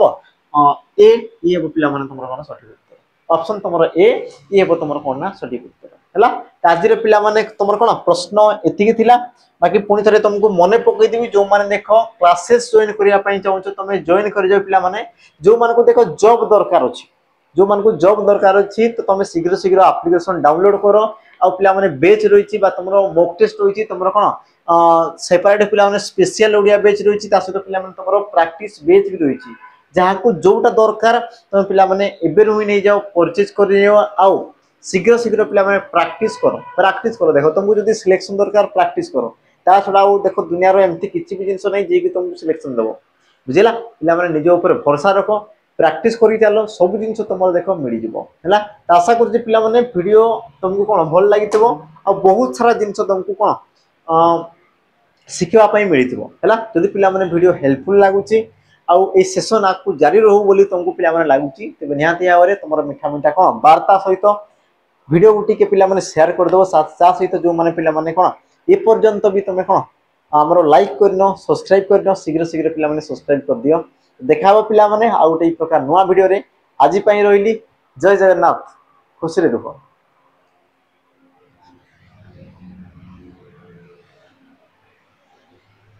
हो ए ये पिला माने तुमर कोन सठिक उत्तर ऑप्शन तुम ए ये हे तुम कोन ना सटीक उत्तर हैला। आज पिला माने तुम कोन प्रश्न एतिकी थिला बाकी पुणी थे तुमको मन पकईदेवी जो मैंने देख क्लासेस जॉइन करने चाहो तुम जॉइन कर जाओ पिला माने जो मान को देख जॉब दरकार अच्छी जो मान को जॉब दरकार अच्छी तो तुम शीघ्र शीघ्र एप्लिकेशन डाउनलोड कर आ पिला माने बैच रही तुम मॉक टेस्ट रही तुम कौन सेपरेट पिला माने स्पेशल ओडिया बैच रही सहित पिला माने तुम प्रैक्टिस बैच भी रही जहाँ को जोटा दरकार तुम पिला माने एबे ही नहीं जाओ परचेज कर आउ शीघ्र शीघ्र पिला माने प्रैक्टिस करो देखो तुमको जब सिलेक्शन दरकार प्रैक्टिस करो ता छड़ा देख दुनिया एमती किसी भी जिनस नहीं जी तुमको सिलेक्शन देव बुझेगा पिला माने निज ऊपर भरोसा रख प्रैक्टिस करी चलो सब जिन तुम देख मिल जाए आशा कर पिला माने वीडियो तुमको कौन भल लगी आ बहुत सारा जिन तुमको कौन शिखापी मिलता है जदि पिला माने वीडियो हेल्पफुल लगुच आउ ए सेशन आपको जारी रहू बोली तुमको पिला माने लगुच तेज निहाती भाव में तुम मीठा मीठा कौन वार्ता सहित वीडियो को टिके पिला माने शेयर कर दो सहित जो माने पिला माने कौन ए पर्यंत भी तुम कौन आमर लाइक करन सब्सक्राइब करन शीघ्र शीघ्र पिला माने सब्सक्राइब कर दियो देखा पिला माने आ गोटे प्रकार नुआ वीडियो रे आज रही जय जगन्नाथ खुशी रे रुह।